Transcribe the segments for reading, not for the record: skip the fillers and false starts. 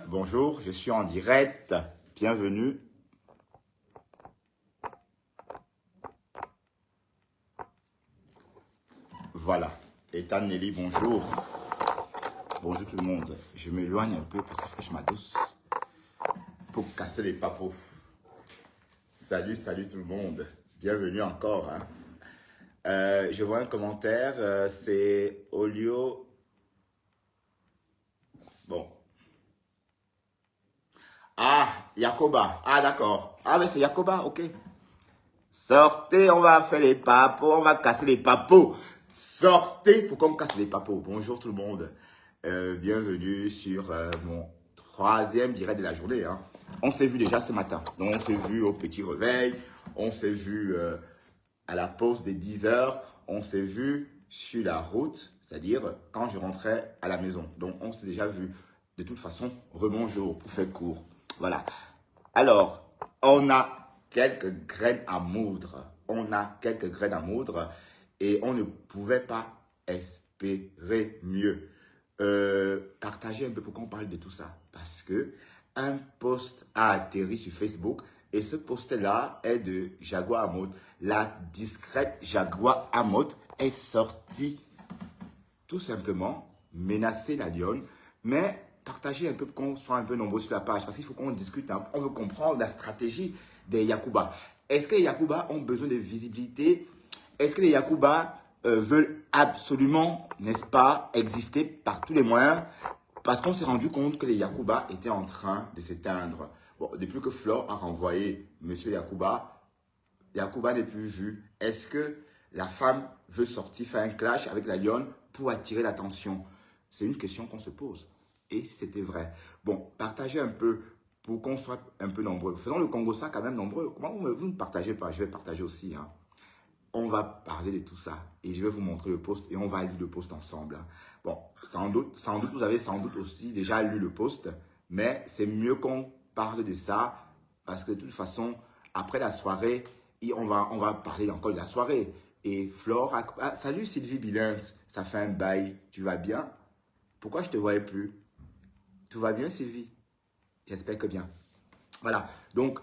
Bonjour, je suis en direct. Bienvenue. Voilà. Ethan Nelly, bonjour. Bonjour tout le monde. Je m'éloigne un peu parce que je m'adosse pour casser les papos. Salut tout le monde. Bienvenue encore. Je vois un commentaire. C'est Olio. Bon. Ah, Yakoba. Ah, d'accord. Ah, mais c'est Yakoba, ok. Sortez, on va faire les papos, on va casser les papos. Sortez pour qu'on casse les papos. Bonjour tout le monde. Bienvenue sur mon troisième direct de la journée. On s'est vu déjà ce matin. Donc on s'est vu au petit réveil. On s'est vu à la pause de 10 heures. On s'est vu sur la route, c'est-à-dire quand je rentrais à la maison. Donc on s'est déjà vu. De toute façon, rebonjour pour faire court. Voilà. Alors, on a quelques graines à moudre. Et on ne pouvait pas espérer mieux. Partagez un peu pourquoi on parle de tout ça. Parce que un post a atterri sur Facebook et ce post-là est de Jaguar Amod. La discrète Jaguar Amod est sortie tout simplement menacer la lionne, mais partagez un peu pour qu'on soit un peu nombreux sur la page, parce qu'il faut qu'on discute, on veut comprendre la stratégie des Yakuba. Est-ce que les Yakuba ont besoin de visibilité? Est-ce que les Yakuba veulent absolument, n'est-ce pas, exister par tous les moyens? Parce qu'on s'est rendu compte que les Yakuba étaient en train de s'éteindre. Bon, depuis que Flore a renvoyé M. Yakuba n'est plus vu. Est-ce que la femme veut sortir faire un clash avec la lionne pour attirer l'attention? C'est une question qu'on se pose. Et si c'était vrai? Bon, partagez un peu pour qu'on soit un peu nombreux. Faisons le Congo ça quand même nombreux. Comment vous ne partagez pas? Je vais partager aussi. On va parler de tout ça. Et je vais vous montrer le post et on va lire le post ensemble. Bon, sans doute, vous avez sans doute aussi déjà lu le post. Mais c'est mieux qu'on parle de ça parce que de toute façon, après la soirée, on va parler encore de la soirée. Et Flore, salut Sylvie Bilins, ça fait un bail, tu vas bien? Pourquoi je ne te voyais plus? Tout va bien Sylvie? J'espère que bien. Voilà, donc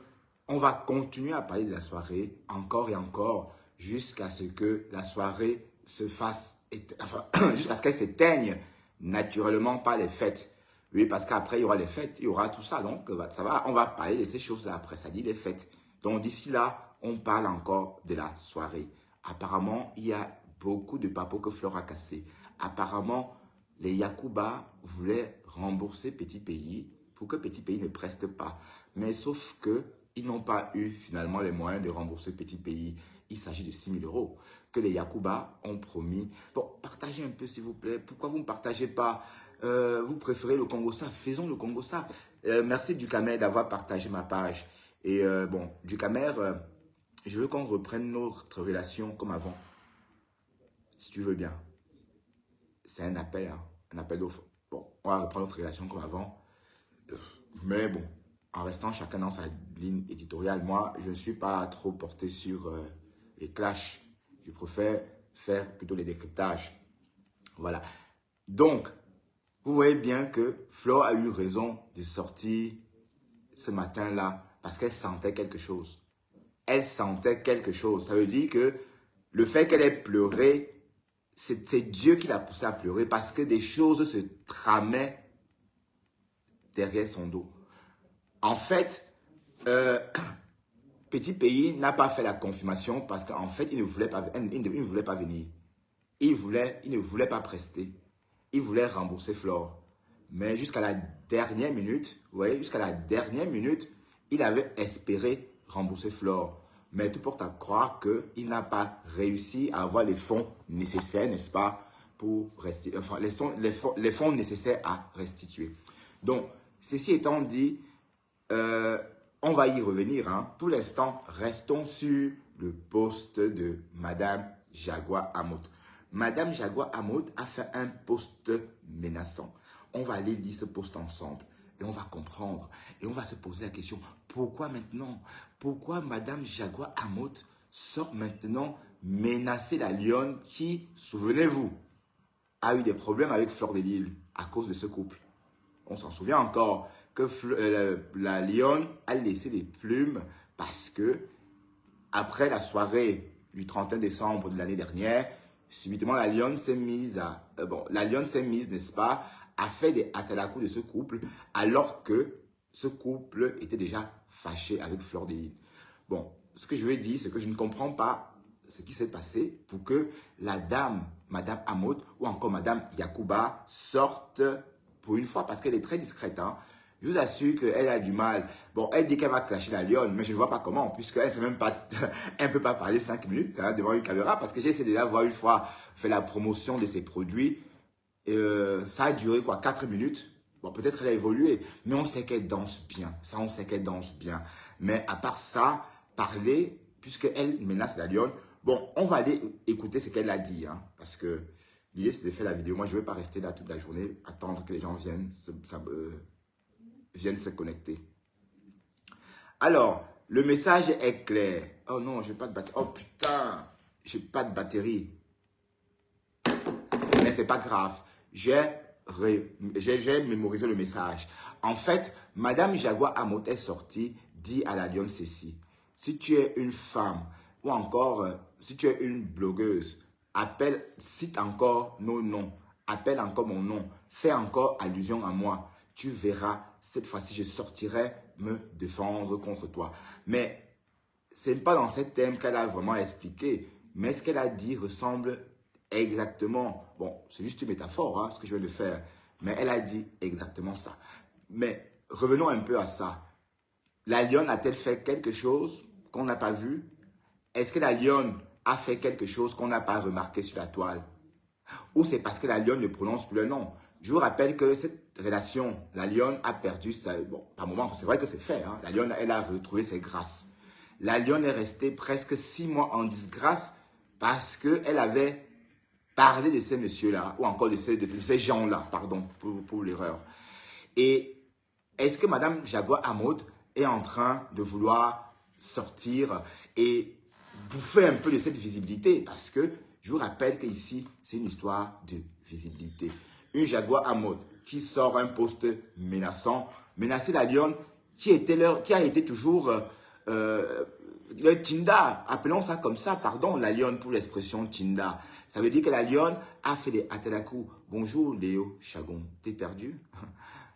on va continuer à parler de la soirée encore et encore jusqu'à ce que la soirée se fasse, enfin, jusqu'à ce qu'elle s'éteigne naturellement par les fêtes. Oui, parce qu'après, il y aura les fêtes, il y aura tout ça. Donc, ça va, on va parler de ces choses-là après, ça dit les fêtes. Donc, d'ici là, on parle encore de la soirée. Apparemment, il y a beaucoup de papos que Flore a cassés. Apparemment, les Yakuba voulaient rembourser Petit Pays pour que Petit Pays ne preste pas. Mais sauf qu'ils n'ont pas eu finalement les moyens de rembourser Petit Pays. Il s'agit de 6 000 € que les Yakuba ont promis. Bon, partagez un peu s'il vous plaît. Pourquoi vous ne partagez pas? Vous préférez le Congo-Ça? Faisons le Congo-Ça. Merci Ducamer d'avoir partagé ma page. Et bon, Ducamer, je veux qu'on reprenne notre relation comme avant. Si tu veux bien. C'est un appel, un appel d'offre. Bon, on va reprendre notre relation comme avant. Mais bon, en restant chacun dans sa ligne éditoriale, moi, je ne suis pas trop porté sur les clashs. Je préfère faire plutôt les décryptages. Voilà. Donc, vous voyez bien que Flore a eu raison de sortir ce matin-là parce qu'elle sentait quelque chose. Elle sentait quelque chose. Ça veut dire que le fait qu'elle ait pleuré, c'est Dieu qui l'a poussée à pleurer parce que des choses se tramaient derrière son dos. En fait, Petit Pays n'a pas fait la confirmation parce qu'en fait, il ne voulait pas venir. Il ne voulait pas prester. Il voulait rembourser Flore. Mais jusqu'à la dernière minute, vous voyez, jusqu'à la dernière minute, il avait espéré rembourser Flore. Mais tout porte à croire qu'il n'a pas réussi à avoir les fonds nécessaires, n'est-ce pas, pour restituer, enfin, les fonds nécessaires à restituer. Donc, ceci étant dit, on va y revenir. Pour l'instant, restons sur le post de Madame Jaguar Amod. Madame Jaguar Amod a fait un post menaçant. On va aller lire ce post ensemble et on va comprendre. Et on va se poser la question, pourquoi maintenant? Pourquoi Madame Jaguar Amod sort maintenant menacer la lionne qui, souvenez-vous, a eu des problèmes avec Fleur de Lille à cause de ce couple? on s'en souvient encore, que la lionne a laissé des plumes parce que après la soirée du 31 décembre de l'année dernière, subitement la lionne s'est mise n'est-ce pas, à faire des atalakou de ce couple alors que ce couple était déjà fâché avec Fleur de Lys. Bon, ce que je veux dire, c'est que je ne comprends pas ce qui s'est passé pour que la dame, Madame Amot, ou encore Madame Yacouba sorte pour une fois, parce qu'elle est très discrète. Hein. Je vous assure qu'elle a du mal. Bon, elle dit qu'elle va clasher la lionne, mais je ne vois pas comment, puisqu'elle ne peut pas parler 5 minutes hein, devant une caméra, parce que j'ai essayé de la voir une fois faire la promotion de ses produits. Ça a duré quoi, 4 minutes. Bon, peut-être elle a évolué, mais on sait qu'elle danse bien. Ça, on sait qu'elle danse bien. Mais à part ça, parler, puisqu'elle menace la lionne, bon, on va aller écouter ce qu'elle a dit, hein, parce que l'idée, c'est de faire la vidéo. Moi, je ne vais pas rester là toute la journée, attendre que les gens viennent se connecter. Alors, le message est clair. Oh non, j'ai pas de batterie. Oh putain, j'ai pas de batterie. Mais c'est pas grave. J'ai mémorisé le message. En fait, Madame Jaguar Amot est sortie, dit à la lionne ceci. Si tu es une femme, ou encore, si tu es une blogueuse, cite encore nos noms, appelle encore mon nom, fais encore allusion à moi. Tu verras, cette fois-ci, je sortirai me défendre contre toi. Mais ce n'est pas dans ce thème qu'elle a vraiment expliqué, mais ce qu'elle a dit ressemble exactement. Bon, c'est juste une métaphore, hein, ce que je viens de faire, mais elle a dit exactement ça. Mais revenons un peu à ça. La lionne a-t-elle fait quelque chose qu'on n'a pas vu? Est-ce que la lionne a fait quelque chose qu'on n'a pas remarqué sur la toile? Ou c'est parce que la lionne ne prononce plus le nom? Je vous rappelle que cette relation, la lionne a perdu sa... Bon, par moment, c'est vrai que c'est fait. Hein, la lionne, elle a retrouvé ses grâces. La lionne est restée presque 6 mois en disgrâce parce qu'elle avait parlé de ces messieurs-là, ou encore de ces gens-là, pardon pour l'erreur. Et est-ce que Madame Jaguar Amot est en train de vouloir sortir et bouffer un peu de cette visibilité? Parce que je vous rappelle qu'ici, c'est une histoire de visibilité. Une Jaguar Amot qui sort un post menaçant, menacer la lionne qui a été toujours le Tinda, appelons ça comme ça, pardon, la lionne pour l'expression Tinda. Ça veut dire que la lionne a fait des atalakou. Bonjour Léo Chagon, t'es perdu?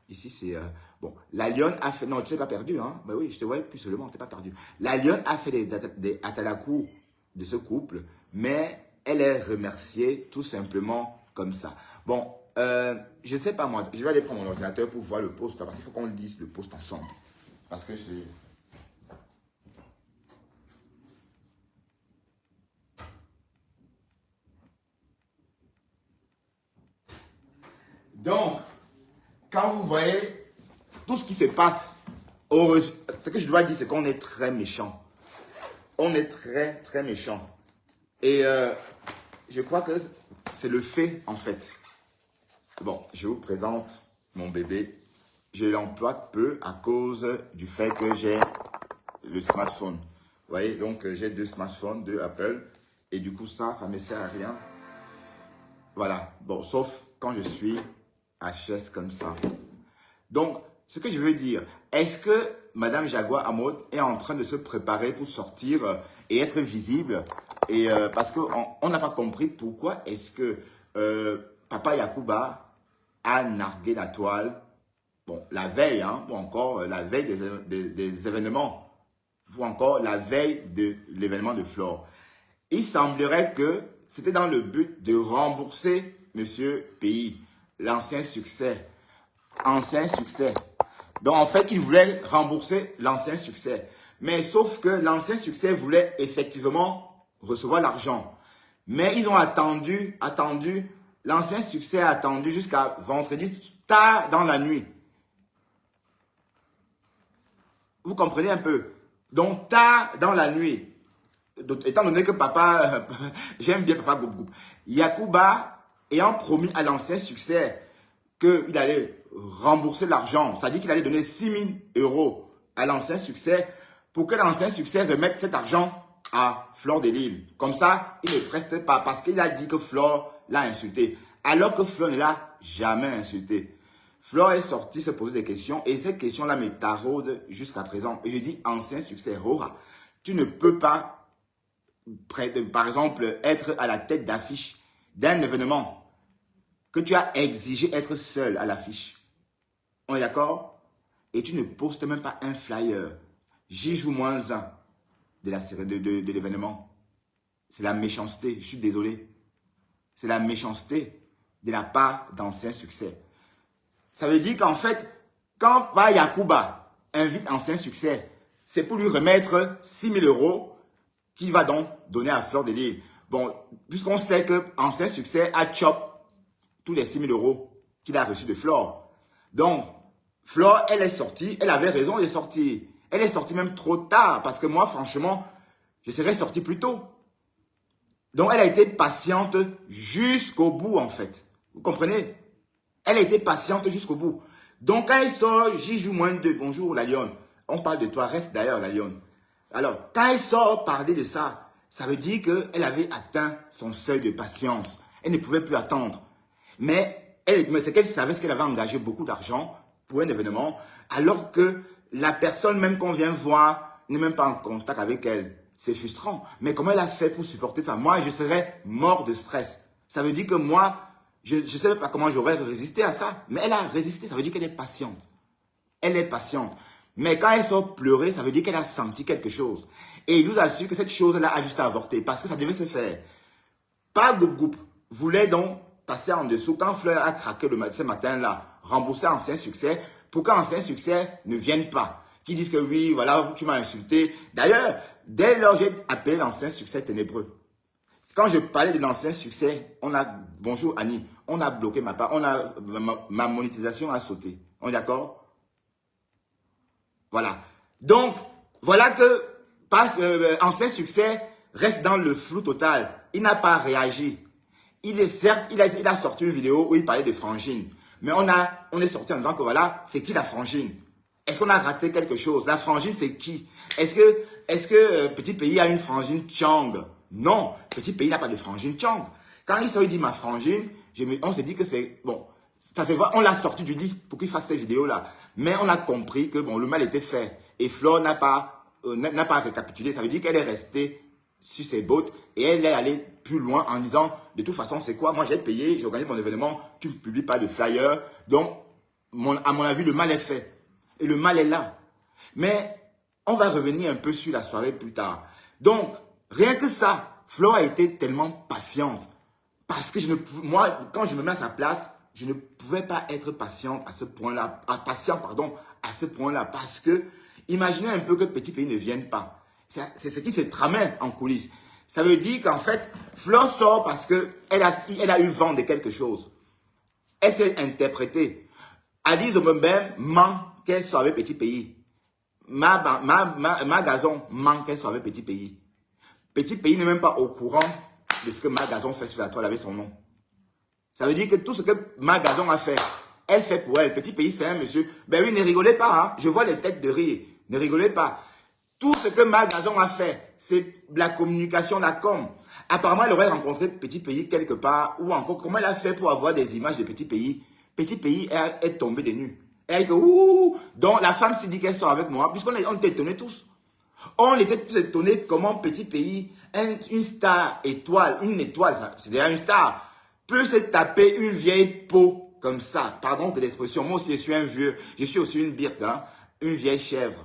Ici c'est... bon, la lionne a fait... Non, tu n'es pas perdu, hein? Ben oui, je te vois plus seulement, tu n'es pas perdu. La lionne a fait des atalakou de ce couple, mais elle est remerciée tout simplement comme ça. Bon, je ne sais pas moi, je vais aller prendre mon ordinateur pour voir le post, parce qu'il faut qu'on lise le post ensemble. Parce que je... Donc, quand vous voyez tout ce qui se passe, ce que je dois dire, c'est qu'on est très méchant. On est très, très méchant. Et je crois que c'est le fait, en fait. Bon, je vous présente mon bébé. Je l'emploie peu à cause du fait que j'ai le smartphone. Vous voyez, donc j'ai 2 smartphones, 2 Apple. Et du coup, ça ne me sert à rien. Voilà. Bon, sauf quand je suis HS comme ça. Donc, ce que je veux dire, est-ce que Madame Jaguar Amot est en train de se préparer pour sortir et être visible? Et parce qu'on n'a pas compris pourquoi est-ce que Papa Yacouba a nargué la toile, bon, la veille, hein, ou encore la veille des événements, ou encore la veille de l'événement de Flore. Il semblerait que c'était dans le but de rembourser Monsieur Pays, l'ancien succès. Ancien succès. Donc, en fait, il voulait rembourser l'ancien succès. Mais sauf que l'ancien succès voulait effectivement recevoir l'argent. Mais ils ont attendu, l'ancien succès a attendu jusqu'à vendredi, tard dans la nuit. Vous comprenez un peu? Donc, tard dans la nuit. Donc, étant donné que papa, j'aime bien papa Goup Goup, Yacouba ayant promis à l'ancien succès qu'il allait rembourser l'argent, c'est-à-dire qu'il allait donner 6 000 € à l'ancien succès pour que l'ancien succès remette cet argent à Fleur de Lys. Comme ça, il ne preste pas parce qu'il a dit que Fleur l'a insulté. Alors que Fleur ne l'a jamais insulté. Flore est sortie se poser des questions et ces questions-là me taraudent jusqu'à présent. Et je dis ancien succès, Rora. Tu ne peux pas, par exemple, être à la tête d'affiche d'un événement que tu as exigé être seul à l'affiche. On est d'accord? Et tu ne postes même pas un flyer. J'y joue -1 de l'événement. C'est la méchanceté, je suis désolé. C'est la méchanceté de la part d'anciens succès. Ça veut dire qu'en fait, quand Yacouba invite ancien succès, c'est pour lui remettre 6 000 € qu'il va donc donner à Fleur de Lys. Bon, puisqu'on sait que ancien succès a chop tous les 6 000 € qu'il a reçus de Flore. Donc, Flore, elle est sortie, elle avait raison de sortir. Elle est sortie même trop tard, parce que moi, franchement, je serais sorti plus tôt. Donc, elle a été patiente jusqu'au bout, en fait. Vous comprenez? Elle a été patiente jusqu'au bout. Donc, quand elle sort, j'y joue -2. Bonjour, la lionne. On parle de toi, reste d'ailleurs, la lionne. Alors, quand elle sort parler de ça, ça veut dire qu'elle avait atteint son seuil de patience. Elle ne pouvait plus attendre. Mais c'est qu'elle savait qu'elle avait engagé beaucoup d'argent pour un événement, alors que la personne même qu'on vient voir n'est même pas en contact avec elle. C'est frustrant. Mais comment elle a fait pour supporter ça? Moi, je serais mort de stress. Ça veut dire que moi, je ne sais pas comment j'aurais résisté à ça. Mais elle a résisté. Ça veut dire qu'elle est patiente. Elle est patiente. Mais quand elle sort pleurer, ça veut dire qu'elle a senti quelque chose. Et il nous assure que cette chose-là a juste à avorter. Parce que ça devait se faire. Pas Goup voulait donc passer en dessous. Quand Fleur a craqué ce matin-là, rembourser ancien succès, pour qu'ancien succès ne vienne pas. Qui disent que oui, voilà, tu m'as insulté. D'ailleurs, dès lors, j'ai appelé l'ancien succès ténébreux. Quand je parlais de l'ancien succès, bonjour Annie, on a bloqué ma part, ma monétisation a sauté. On est d'accord? Voilà. Donc, voilà que ancien succès reste dans le flou total. Il n'a pas réagi. Il a sorti une vidéo où il parlait de frangine. Mais on est sorti en disant que voilà, c'est qui la frangine? Est-ce qu'on a raté quelque chose? La frangine, c'est qui? Est-ce que Petit Pays a une frangine Chang? Non, Petit Pays n'a pas de frangine Chang. Quand il dit ma frangine, on s'est dit que c'est... Bon, ça se voit, on l'a sorti du lit pour qu'il fasse ces vidéos-là. Mais on a compris que bon, le mal était fait. Et Flore n'a pas récapitulé. Ça veut dire qu'elle est restée sur ses bottes et elle est allée plus loin en disant, de toute façon, c'est quoi? Moi, j'ai payé, j'ai organisé mon événement, tu ne publies pas de flyer. Donc, à mon avis, le mal est fait. Et le mal est là. Mais on va revenir un peu sur la soirée plus tard. Donc, rien que ça, Flore a été tellement patiente. Parce que moi, quand je me mets à sa place, je ne pouvais pas être patiente à ce point-là. À ce point-là. Parce que, imaginez un peu que Petit Pays ne vienne pas. C'est ce qui se tramait en coulisses. Ça veut dire qu'en fait, Flore sort parce qu'elle a eu vent de quelque chose. Elle s'est interprétée. Adi Zomembem ment qu'elle soit avec Petit Pays. Ma Gazon ment qu'elle soit avec Petit Pays. Petit Pays n'est même pas au courant de ce que Ma Gazon fait sur la toile avec son nom. Ça veut dire que tout ce que Ma Gazon a fait, elle fait pour elle. Petit Pays, c'est un monsieur. Ben oui, ne rigolez pas. Hein. Je vois les têtes de rire. Ne rigolez pas. Tout ce que Ma Gazon a fait, c'est la communication, la com. Apparemment, elle aurait rencontré Petit Pays quelque part. Ou encore, comment elle a fait pour avoir des images de Petit Pays? Petit Pays est tombé des nues. Elle dit, ouh. Donc, la femme s'est dit qu'elle sort avec moi, puisqu'on était étonnés tous. On était tous étonnés comment Petit Pays, une star étoile, c'est déjà une star, peut se taper une vieille peau comme ça. Pardon de l'expression. Moi aussi, je suis un vieux. Je suis aussi une birque, hein, une vieille chèvre.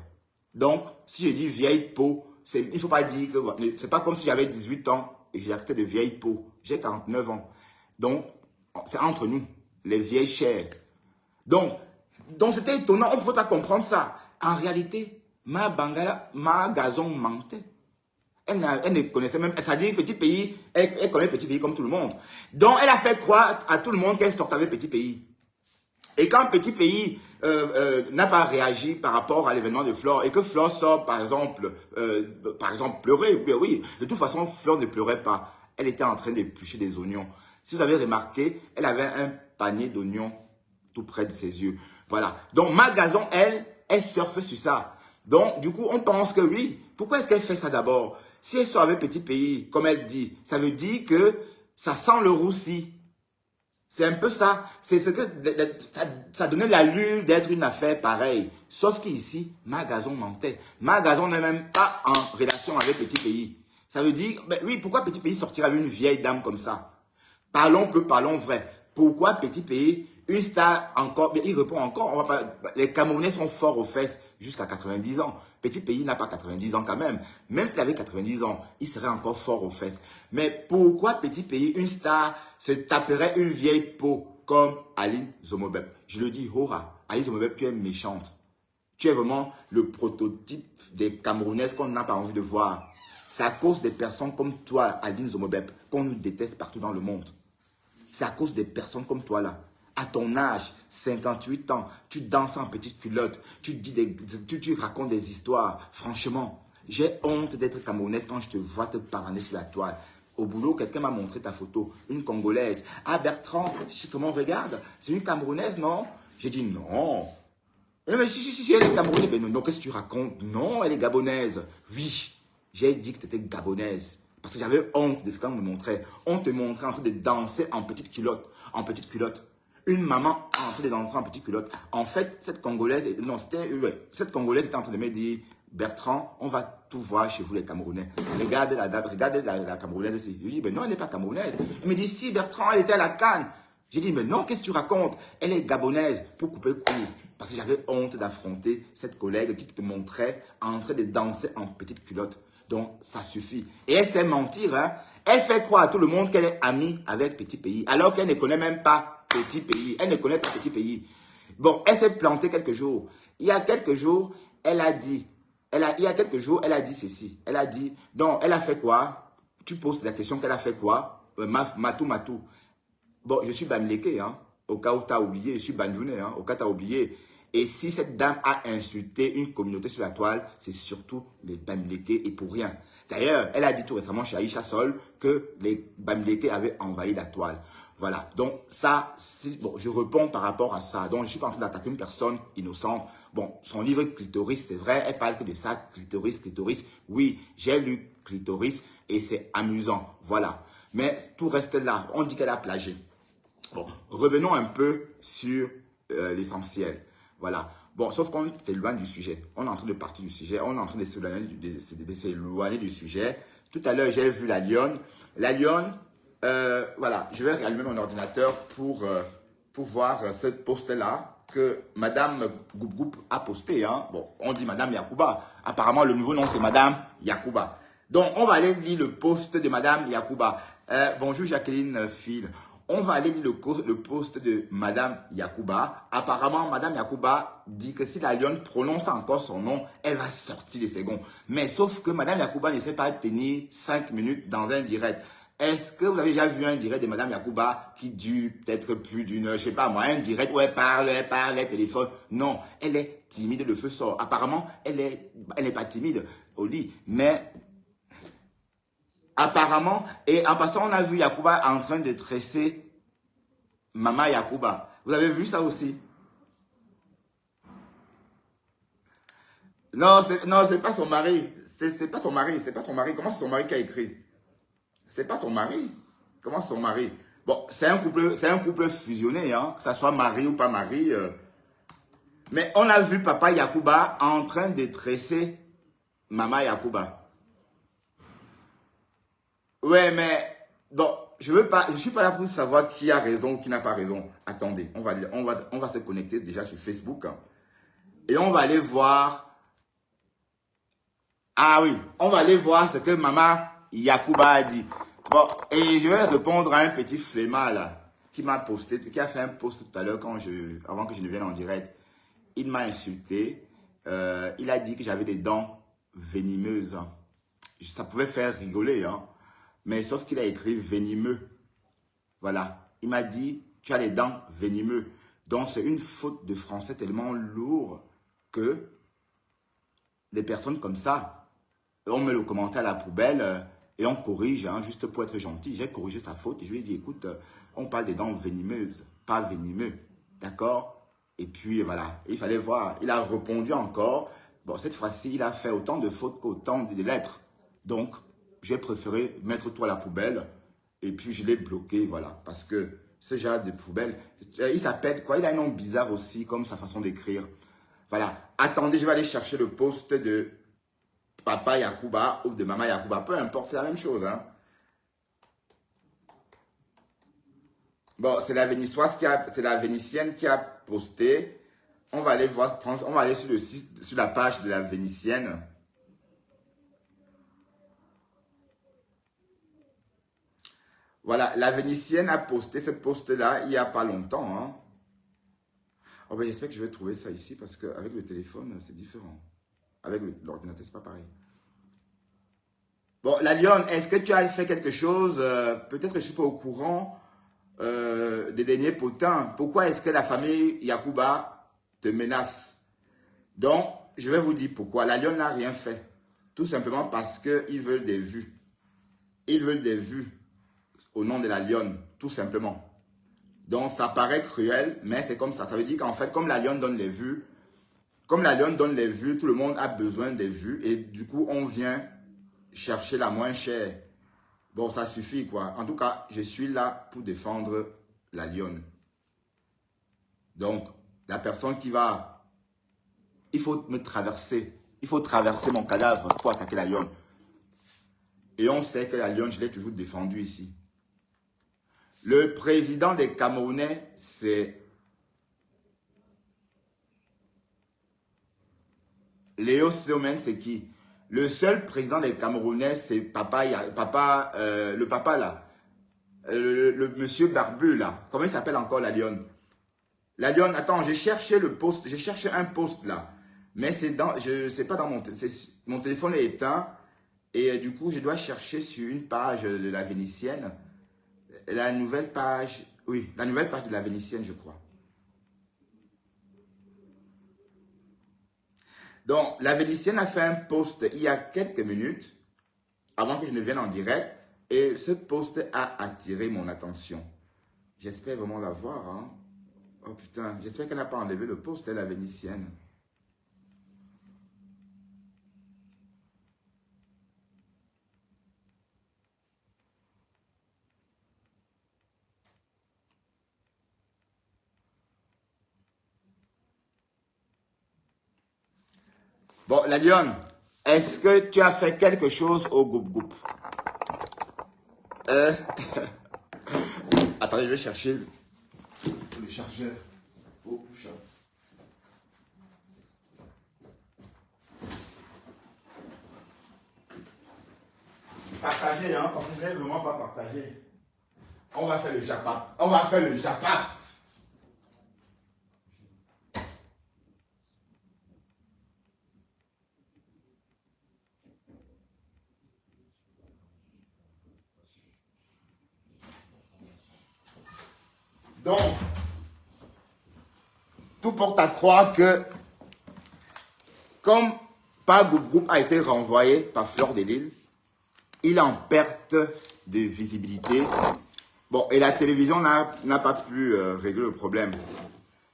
Donc, si je dis vieille peau, il ne faut pas dire que... C'est pas comme si j'avais 18 ans et j'ai acheté de vieilles peaux. J'ai 49 ans. Donc, c'est entre nous, les vieilles chairs. Donc c'était étonnant. On ne pouvait pas comprendre ça. En réalité, Ma Gazon mentait. Elle ne connaissait même... C'est-à-dire, Petit Pays, elle connaît Petit Pays comme tout le monde. Donc, elle a fait croire à tout le monde qu'elle sortait avec Petit Pays. Et quand Petit Pays n'a pas réagi par rapport à l'événement de Flore et que Flore sort, par exemple pleurer, oui, de toute façon, Flore ne pleurait pas. Elle était en train d'éplucher des oignons. Si vous avez remarqué, elle avait un panier d'oignons tout près de ses yeux. Voilà. Donc, Ma Gazon, elle surfe sur ça. Donc, du coup, on pense que oui. Pourquoi est-ce qu'elle fait ça d'abord? Si elle sort avec Petit Pays, comme elle dit, ça veut dire que ça sent le roussi. C'est un peu ça. C'est ce que ça donnait l'allure d'être une affaire pareille. Sauf qu'ici, Magazon mentait. Magazon n'est même pas en relation avec Petit Pays. Ça veut dire, ben oui, pourquoi Petit Pays sortira une vieille dame comme ça? Parlons peu, parlons vrai. Pourquoi Petit Pays, une star encore, mais il répond encore, on va pas, les Camerounais sont forts aux fesses jusqu'à 90 ans. Petit Pays n'a pas 90 ans quand même. Même s'il avait 90 ans, il serait encore fort aux fesses. Mais pourquoi Petit Pays, une star, se taperait une vieille peau comme Aline Zomobeb? Je le dis, Hora, Aline Zomobeb, tu es méchante. Tu es vraiment le prototype des Camerounaises qu'on n'a pas envie de voir. C'est à cause des personnes comme toi, Aline Zomobeb, qu'on nous déteste partout dans le monde. C'est à cause des personnes comme toi là. À ton âge, 58 ans, tu danses en petite culotte, tu racontes des histoires. Franchement, j'ai honte d'être camerounaise quand je te vois te parler sur la toile. Au boulot, quelqu'un m'a montré ta photo, une Congolaise. Ah Bertrand, justement, regarde, c'est une Camerounaise, non? J'ai dit non. Mais si, elle est Camerounaise. Mais non, qu'est-ce que tu racontes? Non, elle est Gabonaise. Oui, j'ai dit que tu étais Gabonaise. Parce que j'avais honte de ce qu'on me montrait. On te montrait en train de danser en petite culotte. En petite culotte. Une maman en train de danser en petite culotte. En fait, cette Congolaise, cette Congolaise était en train de me dire, Bertrand, on va tout voir chez vous les Camerounais. Regardez la Camerounaise ici. Je dis, mais non, elle n'est pas Camerounaise. Il me dit, si Bertrand, elle était à la Cannes. J'ai dit, mais non, qu'est-ce que tu racontes? Elle est Gabonaise pour couper court. Parce que j'avais honte d'affronter cette collègue qui te montrait en train de danser en petite culotte. Donc, ça suffit. Et elle sait mentir, hein. Elle fait croire à tout le monde qu'elle est amie avec Petit Pays, alors qu'elle ne connaît même pas Petit Pays. Elle ne connaît pas Petit Pays. Bon, elle s'est plantée quelques jours. Il y a quelques jours, elle a dit ceci. Elle a dit, donc, elle a fait quoi? Tu poses la question qu'elle a fait quoi? Matou. Bon, je suis Bamileke, hein. Au cas où tu as oublié, je suis Banjouné, hein. Au cas où tu as oublié. Et si cette dame a insulté une communauté sur la toile, c'est surtout les Bamileke et pour rien. D'ailleurs, elle a dit tout récemment chez Aïcha Sol que les Bamileke avaient envahi la toile. Voilà. Donc ça, bon, je réponds par rapport à ça. Donc je ne suis pas en train d'attaquer une personne innocente. Bon, son livre Clitoris, c'est vrai, elle parle que de ça, Clitoris. Oui, j'ai lu Clitoris et c'est amusant. Voilà. Mais tout reste là. On dit qu'elle a plagié. Bon, revenons un peu sur l'essentiel. Voilà. Bon, sauf qu'on s'éloigne du sujet. On est en train de partir du sujet. On est en train de s'éloigner du sujet. Tout à l'heure, j'ai vu la lionne. La lionne, voilà. Je vais allumer mon ordinateur pour voir ce post-là que Madame Goup a posté. Hein. Bon, on dit Madame Yacouba. Apparemment, le nouveau nom, c'est Madame Yacouba. Donc, on va aller lire le post de Madame Yacouba. Bonjour Jacqueline Phil. On va aller lire le post de Madame Yacouba. Apparemment, Madame Yacouba dit que si la lionne prononce encore son nom, elle va sortir des secondes. Mais sauf que Madame Yacouba ne sait pas tenir 5 minutes dans un direct. Est-ce que vous avez déjà vu un direct de Madame Yacouba qui dure peut-être plus d'une heure, je sais pas moi, un direct où elle parle, téléphone? Non, elle est timide, le feu sort. Apparemment, elle n'est pas timide au lit, mais apparemment, et en passant, on a vu Yacouba en train de tresser Maman Yacouba. Vous avez vu ça aussi? Non, c'est pas son mari. C'est pas son mari. C'est pas son mari. Comment c'est son mari qui a écrit? C'est pas son mari. Comment c'est son mari? Bon, c'est un couple fusionné, hein, que ça soit mari ou pas mari. Mais on a vu Papa Yacouba en train de tresser Maman Yacouba. Ouais, mais bon, je suis pas là pour savoir qui a raison ou qui n'a pas raison. Attendez, on va se connecter déjà sur Facebook, hein, et on va aller voir. Ah oui, on va aller voir ce que Maman Yacouba a dit. Bon, et je vais répondre à un petit flemmard là qui m'a posté, qui a fait un post tout à l'heure avant que je ne vienne en direct. Il m'a insulté. Il a dit que j'avais des dents venimeuses. Ça pouvait faire rigoler, hein. Mais sauf qu'il a écrit venimeux. Voilà. Il m'a dit, tu as les dents venimeux. Donc, c'est une faute de français tellement lourde que les personnes comme ça, on met le commentaire à la poubelle et on corrige, hein, juste pour être gentil. J'ai corrigé sa faute et je lui ai dit, écoute, on parle des dents venimeuses, pas venimeux. D'accord? Et puis, voilà. Il fallait voir. Il a répondu encore. Bon, cette fois-ci, il a fait autant de fautes qu'autant de lettres. Donc, j'ai préféré mettre tout à la poubelle et puis je l'ai bloqué, voilà. Parce que ce genre de poubelle. Il s'appelle quoi? Il a un nom bizarre aussi, comme sa façon d'écrire. Voilà. Attendez, je vais aller chercher le post de Papa Yacouba ou de Maman Yacouba. Peu importe, c'est la même chose. Hein. Bon, c'est la Véniçoise c'est la Vénitienne qui a posté. On va aller voir, on va aller sur le site, sur la page de la Vénitienne. Voilà, la Vénitienne a posté ce post-là il n'y a pas longtemps. Hein. Oh ben, j'espère que je vais trouver ça ici parce qu'avec le téléphone, c'est différent. Avec l'ordinateur, c'est pas pareil. Bon, la Lionne, est-ce que tu as fait quelque chose? Peut-être que je ne suis pas au courant des derniers potins. Pourquoi est-ce que la famille Yacouba te menace? Donc, je vais vous dire pourquoi. La Lionne n'a rien fait. Tout simplement parce qu'ils veulent des vues. Ils veulent des vues au nom de la Lionne, tout simplement. Donc, ça paraît cruel, mais c'est comme ça. Ça veut dire qu'en fait, comme la Lionne donne les vues, tout le monde a besoin des vues et du coup, on vient chercher la moins chère. Bon, ça suffit, quoi. En tout cas, je suis là pour défendre la Lionne. Donc, la personne qui va... Il faut me traverser. Il faut traverser mon cadavre pour attaquer la Lionne. Et on sait que la Lionne, je l'ai toujours défendue ici. Le président des Camerounais, c'est Léo Séomen, c'est qui? Le seul président des Camerounais, c'est le papa là. Le monsieur barbu là. Comment il s'appelle encore la Lionne? La Lionne, attends, j'ai cherché le post, j'ai cherché un post là. Mais c'est dans, c'est pas dans mon téléphone est éteint. Et du coup, je dois chercher sur une page de la Vénitienne. La nouvelle page, oui, la nouvelle page de la Vénitienne, je crois. Donc, la Vénitienne a fait un post il y a quelques minutes, avant que je ne vienne en direct, et ce post a attiré mon attention. J'espère vraiment la voir. Hein. Oh putain, j'espère qu'elle n'a pas enlevé le post, la Vénitienne. Bon, la Lionne, est-ce que tu as fait quelque chose au goup-goup? Attendez, je vais chercher le chargeur. Oh, chat. Partagez, hein, parce que je ne vais vraiment pas partager. On va faire le japap. On va faire le japap. Donc, tout porte à croire que, comme Pa Goup a été renvoyé par Fleur de Lille, il est en perte de visibilité. Bon, et la télévision n'a pas pu régler le problème.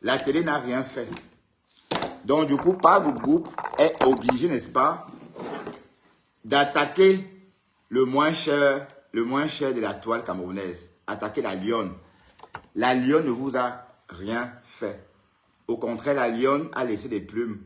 La télé n'a rien fait. Donc, du coup, Pa Goup est obligé, n'est-ce pas, d'attaquer le moins cher de la toile camerounaise. Attaquer la Lionne. La Lionne ne vous a rien fait. Au contraire, la Lionne a laissé des plumes.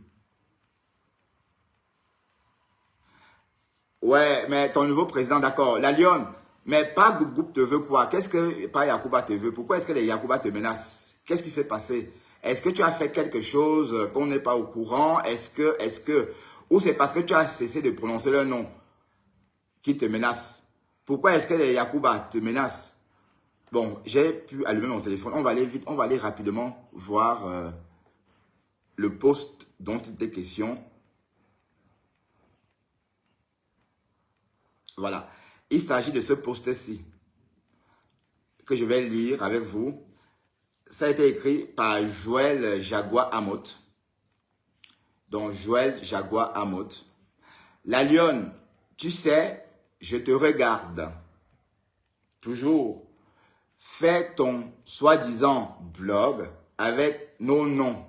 Ouais, mais ton nouveau président, d'accord. La Lionne, mais Pa Goup te veut quoi? Qu'est-ce que Pa Yacouba te veut? Pourquoi est-ce que les Yacouba te menacent? Qu'est-ce qui s'est passé? Est-ce que tu as fait quelque chose qu'on n'est pas au courant? Ou c'est parce que tu as cessé de prononcer leur nom qui te menace? Pourquoi est-ce que les Yacouba te menacent? Bon, j'ai pu allumer mon téléphone. On va aller vite, on va aller rapidement voir le post dont il était question. Voilà. Il s'agit de ce post-ci que je vais lire avec vous. Ça a été écrit par Joël Jaguar Amoth. Donc, Joël Jaguar Amoth. La Lionne, tu sais, je te regarde. Toujours. Fais ton soi-disant blog avec nos noms.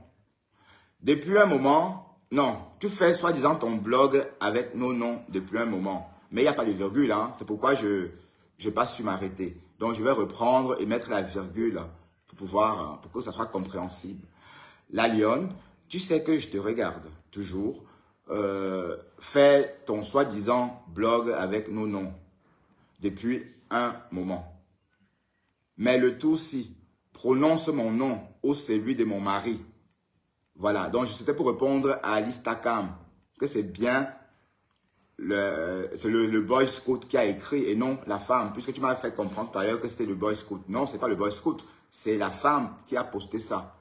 Depuis un moment, non, tu fais soi-disant ton blog avec nos noms depuis un moment. Mais il n'y a pas de virgule, hein. C'est pourquoi je n'ai pas su m'arrêter. Donc, je vais reprendre et mettre la virgule pour que ça soit compréhensible. La lionne, tu sais que je te regarde toujours. Fais ton soi-disant blog avec nos noms depuis un moment. Mais le tout si, prononce mon nom ou celui de mon mari. Voilà, donc je souhaitais pour répondre à l'Istacam que c'est bien le boy scout qui a écrit et non la femme, puisque tu m'as fait comprendre tout à l'heure que c'était le boy scout. Non, c'est pas le boy scout, c'est la femme qui a posté ça.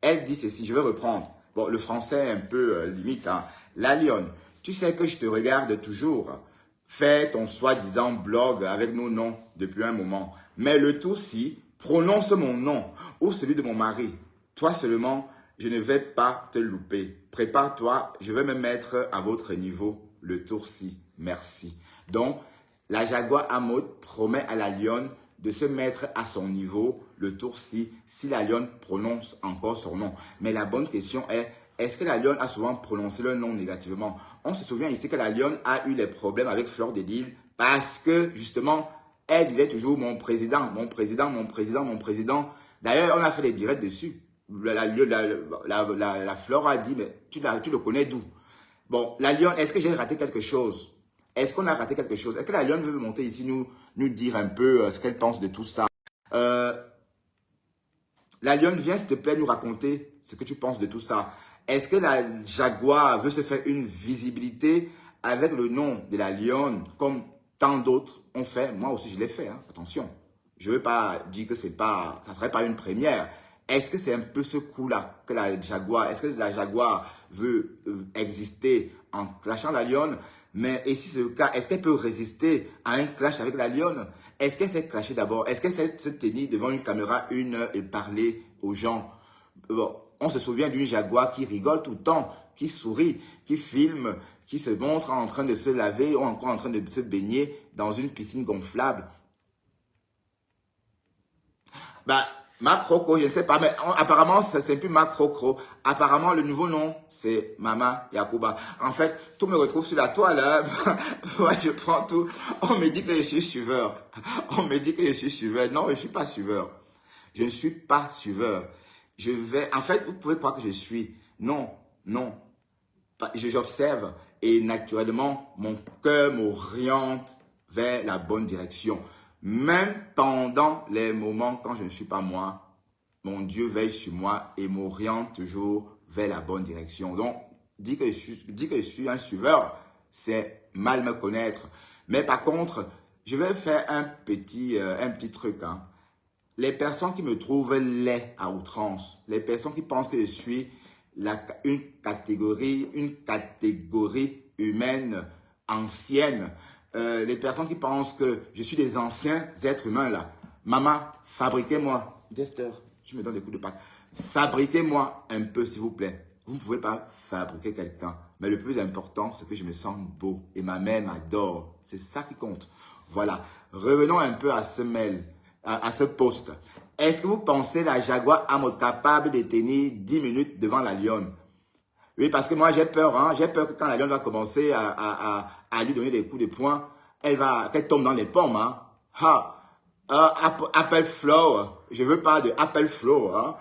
Elle dit ceci, je vais reprendre. Bon, le français est un peu limite. Hein. La lionne, tu sais que je te regarde toujours. Fais ton soi-disant blog avec nos noms depuis un moment. Mais le tout si, prononce mon nom ou celui de mon mari. Toi seulement, je ne vais pas te louper. Prépare-toi, je vais me mettre à votre niveau. Le tour-ci, merci. Donc, la jaguar à mode promet à la lionne de se mettre à son niveau, le tour-ci, si la lionne prononce encore son nom. Mais la bonne question est-ce que la lionne a souvent prononcé le nom négativement? On se souvient ici que la lionne a eu les problèmes avec Fleur de Lys parce que, justement, elle disait toujours mon président, mon président, mon président, mon président. D'ailleurs, on a fait des directs dessus. La Fleur a dit, mais tu le connais d'où? Bon, la lionne, est-ce que j'ai raté quelque chose? Est-ce qu'on a raté quelque chose? Est-ce que la lionne veut monter ici, nous dire un peu ce qu'elle pense de tout ça? La lionne, viens s'il te plaît nous raconter ce que tu penses de tout ça. Est-ce que la jaguar veut se faire une visibilité avec le nom de la lionne, comme tant d'autres ont fait? Moi aussi, je l'ai fait, hein, attention. Je ne veux pas dire que ça ne serait pas une première. Est-ce que c'est un peu ce coup-là que la jaguar, est-ce que la jaguar veut exister en clashant la lionne? Mais et si c'est le cas, est-ce qu'elle peut résister à un clash avec la lionne? Est-ce qu'elle s'est clashée d'abord? Est-ce qu'elle s'est se tenir devant une caméra 1 heure et parler aux gens? Bon, on se souvient d'une jaguar qui rigole tout le temps, qui sourit, qui filme, qui se montre en train de se laver ou encore en train de se baigner dans une piscine gonflable. Bah, Macroco, je ne sais pas, mais apparemment, c'est plus Macroco. Apparemment, le nouveau nom, c'est Mama Yakuba. En fait, tout me retrouve sur la toile. Hein. Ouais, je prends tout. On me dit que je suis suiveur. On me dit que je suis suiveur. Non, je ne suis pas suiveur. Je ne suis pas suiveur. En fait, vous pouvez croire que je suis. Non, non. J'observe et naturellement, mon cœur m'oriente vers la bonne direction. Même pendant les moments quand je ne suis pas moi, mon Dieu veille sur moi et m'oriente toujours vers la bonne direction. Donc, dire que je suis un suiveur, c'est mal me connaître. Mais par contre, je vais faire un petit truc. Hein. Les personnes qui me trouvent laid à outrance, les personnes qui pensent que je suis une catégorie humaine ancienne, les personnes qui pensent que je suis des anciens êtres humains là. Maman, fabriquez-moi. Dester, tu me donnes des coups de patte. Fabriquez-moi un peu s'il vous plaît. Vous ne pouvez pas fabriquer quelqu'un. Mais le plus important, c'est que je me sens beau. Et ma mère m'adore. C'est ça qui compte. Voilà. Revenons un peu à ce mail, à ce post. Est-ce que vous pensez la jaguar à mode capable de tenir 10 minutes devant la lionne? Oui, parce que moi, j'ai peur. Hein. J'ai peur que quand la lionne va commencer à lui donner des coups de poing, qu'elle tombe dans les pommes. Hein. Apple Flow. Je veux pas de Apple Flow. Hein.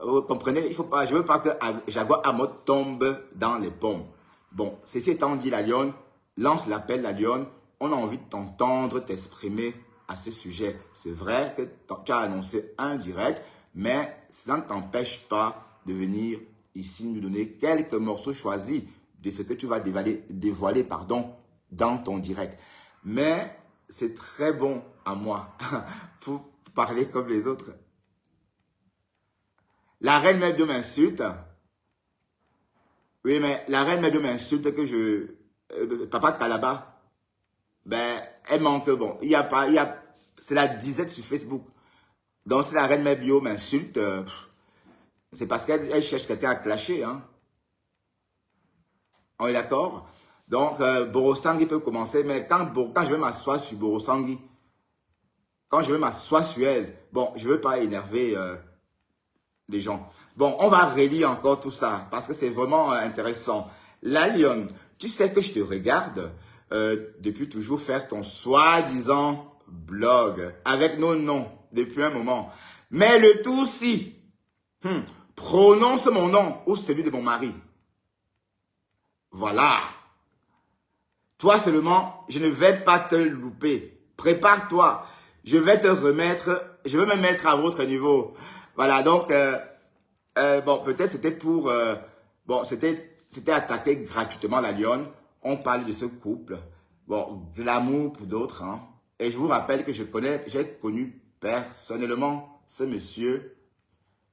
Vous comprenez? Il faut pas, je veux pas que jaguar à mode tombe dans les pommes. Bon, ceci étant dit, la lionne, lance l'appel, la lionne. On a envie de t'entendre t'exprimer à ce sujet. C'est vrai que tu as annoncé un direct, mais cela ne t'empêche pas de venir ici nous donner quelques morceaux choisis de ce que tu vas dévoiler dans ton direct. Mais c'est très bon à moi pour parler comme les autres. La reine Mère Dieu m'insulte. Oui, mais la reine Mère Dieu m'insulte que Papa Kalaba, ben, elle manque, bon, c'est la disette sur Facebook. Donc, si la reine Mère Bio m'insulte, c'est parce qu'elle cherche quelqu'un à clasher, hein. On est d'accord? Donc, Borosangui peut commencer, mais quand je vais m'asseoir sur Borosangui, quand je vais m'asseoir sur elle, bon, je ne veux pas énerver les gens. Bon, on va relire encore tout ça, parce que c'est vraiment intéressant. La lionne, tu sais que je te regarde depuis toujours faire ton soi-disant blog avec nos noms depuis un moment. Mais le tout si, prononce mon nom ou celui de mon mari. Voilà. Toi seulement, je ne vais pas te louper. Prépare-toi. Je vais te remettre, je vais me mettre à votre niveau. Voilà, donc, bon, peut-être c'était pour, bon, c'était attaquer gratuitement la lionne. On parle de ce couple. Bon, de l'amour pour d'autres, hein. Et je vous rappelle que j'ai connu personnellement ce monsieur.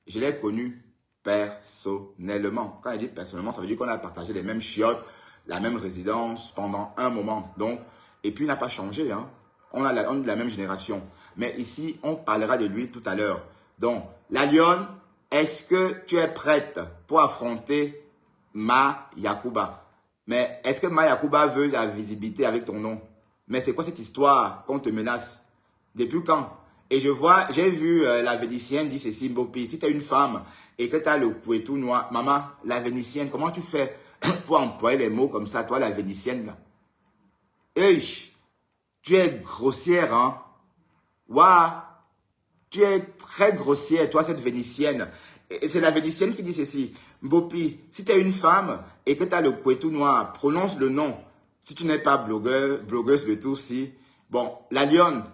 Je l'ai connu personnellement. Quand je dis personnellement, ça veut dire qu'on a partagé les mêmes chiottes, la même résidence pendant un moment. Donc, et puis il n'a pas changé, hein. On est de la même génération. Mais ici, on parlera de lui tout à l'heure. Donc, la lionne, est-ce que tu es prête pour affronter Ma Yakuba? Mais est-ce que Ma Yakuba veut la visibilité avec ton nom? Mais c'est quoi cette histoire qu'on te menace? Depuis quand? Et j'ai vu la Vénitienne dire ceci, Mbopi, si tu es une femme et que tu as le cou tout noir, maman, la Vénitienne, comment tu fais pour employer les mots comme ça, toi la Vénitienne là? Hey, tu es grossière, hein? Waouh! Tu es très grossière, toi, cette Vénitienne. Et c'est la Vénitienne qui dit ceci. Mbopi, si tu es une femme et que tu as le cou tout noir, prononce le nom. Si tu n'es pas blogueuse le tout, si. Bon, la lionne,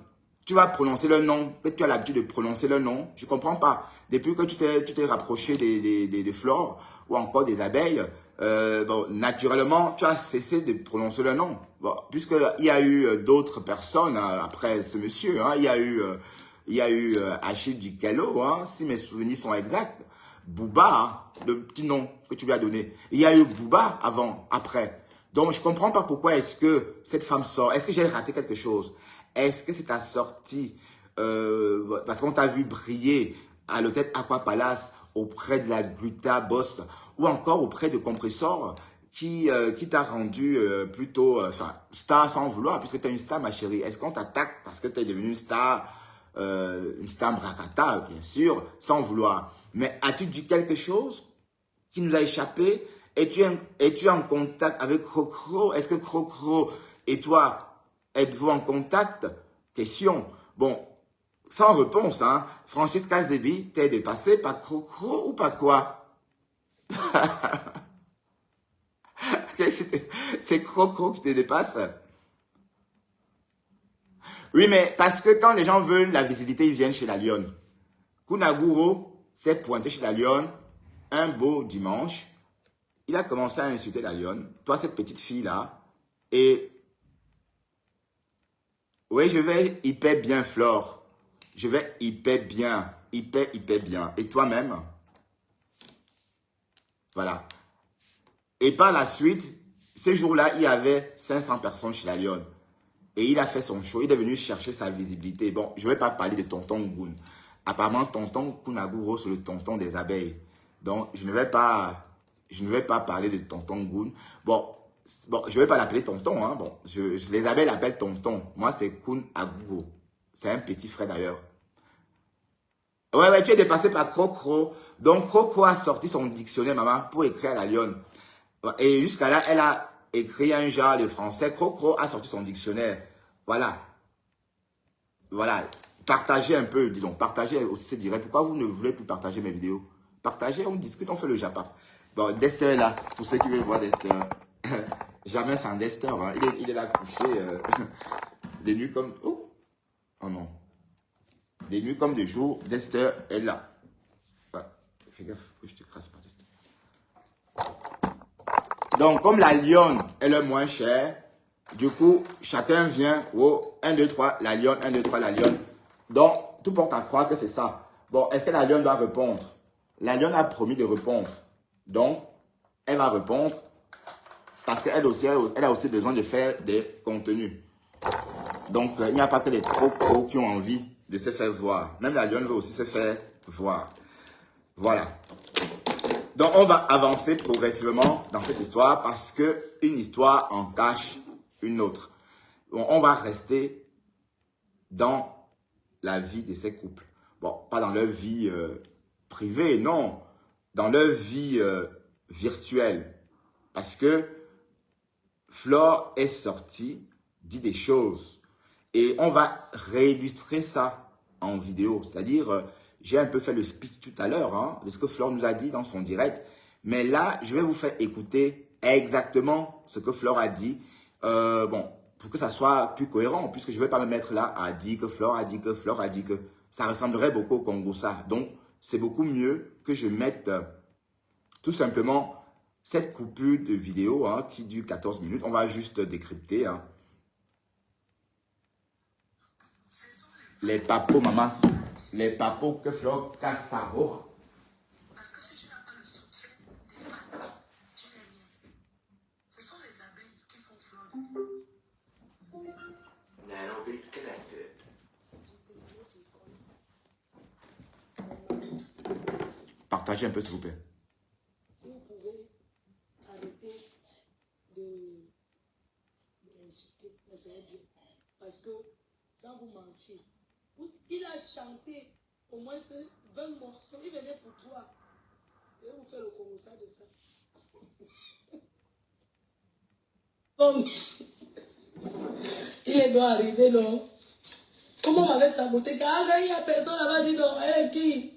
tu vas prononcer le nom, que tu as l'habitude de prononcer le nom. Je ne comprends pas. Depuis que tu t'es rapproché des flores ou encore des abeilles, bon, naturellement, tu as cessé de prononcer le nom. Bon, puisqu'il y a eu d'autres personnes après ce monsieur. Hein, il y a eu Achille Dikelo, hein, si mes souvenirs sont exacts. Bouba, hein, le petit nom que tu lui as donné. Il y a eu Bouba avant, après. Donc, je ne comprends pas pourquoi est-ce que cette femme sort. Est-ce que j'ai raté quelque chose? Est-ce que c'est ta sortie parce qu'on t'a vu briller à l'hôtel Aqua Palace auprès de la Gluta Boss ou encore auprès de Compressor qui t'a rendu plutôt star sans vouloir puisque tu es une star, ma chérie. Est-ce qu'on t'attaque parce que tu es devenue une star bracata, bien sûr, sans vouloir? Mais as-tu dit quelque chose qui nous a échappé? Es-tu en contact avec Crocro? Est-ce que Crocro et toi, êtes-vous en contact? Question. Bon, sans réponse, hein. Francis Kazebi, t'es dépassé par Crocro ou par quoi? C'est Crocro qui te dépasse? Oui, mais parce que quand les gens veulent la visibilité, ils viennent chez la lionne. Kunaguro s'est pointé chez la lionne un beau dimanche. Il a commencé à insulter la lionne. Toi, cette petite fille-là. Et oui, je vais hyper bien, Flore. Je vais hyper bien. Hyper bien. Et toi-même? Voilà. Et par la suite, ce jour-là, il y avait 500 personnes chez la lionne. Et il a fait son show. Il est venu chercher sa visibilité. Bon, je ne vais pas parler de tonton Goun. Apparemment, tonton Kunaguro, c'est le tonton des abeilles. Donc, je ne vais pas parler de tonton Goun. Bon, je ne vais pas l'appeler tonton. Hein. Bon, les abeilles l'appellent tonton. Moi, c'est Kunaguro. C'est un petit frère d'ailleurs. Ouais, tu es dépassé par Crocro. Donc, Crocro a sorti son dictionnaire, maman, pour écrire à la lionne. Et jusqu'à là, elle a écrit un genre de français. Crocro a sorti son dictionnaire. Voilà. Voilà. Partagez un peu, disons. Partagez aussi, c'est direct. Pourquoi vous ne voulez plus partager mes vidéos? Partagez, on discute, on fait le japa. Bon, Dexter est là. Pour ceux qui veulent voir Dexter. Jamais sans Dexter. Hein. Il est là couché. Des nuits comme... Oh non. Des nuits comme des jours. Dexter est là. Ouais. Fais gaffe que je te crasse pas, Dexter. Donc, comme la lionne est le moins cher, du coup, chacun vient. Oh, 1, 2, 3, la lionne. 1, 2, 3, la lionne. Donc, tout porte à croire que c'est ça. Bon, est-ce que la lionne doit répondre? La lionne a promis de répondre. Donc, elle va répondre parce qu'elle aussi, elle a aussi besoin de faire des contenus. Donc, il n'y a pas que les trop qui ont envie de se faire voir. Même la lionne veut aussi se faire voir. Voilà. Donc, on va avancer progressivement dans cette histoire parce qu'une histoire en cache une autre. Bon, on va rester dans la vie de ces couples. Bon, pas dans leur vie privée, non. Dans leur vie virtuelle. Parce que Flore est sortie, dit des choses. Et on va réillustrer ça en vidéo. C'est-à-dire, j'ai un peu fait le speech tout à l'heure, hein, de ce que Flore nous a dit dans son direct. Mais là, je vais vous faire écouter exactement ce que Flore a dit. Bon, pour que ça soit plus cohérent, puisque je ne vais pas me mettre là à dire que Flore a dit que Flore a dit que ça ressemblerait beaucoup au Congo, ça. Donc, c'est beaucoup mieux que je mette tout simplement cette coupure de vidéo hein, qui dure 14 minutes. On va juste décrypter. Hein. Les papos, maman. Les papos que Flore casse sa roue. Parce que si tu n'as pas le soutien des femmes, tu n'es rien. Ce sont les abeilles qui font fleur de thé. Nanobit connected. Partagez un peu, s'il vous plaît. Vous pouvez arrêter d'insulter, mais c'est bien. Parce que, sans vous mentir, il a chanté au moins 20 morceaux. Il venait pour toi. Je vais vous faire le commentaire de ça. Donc, il doit arriver, non? Comment on m'avait saboté? Quand il y a personne là-bas, dit non, hey, qui?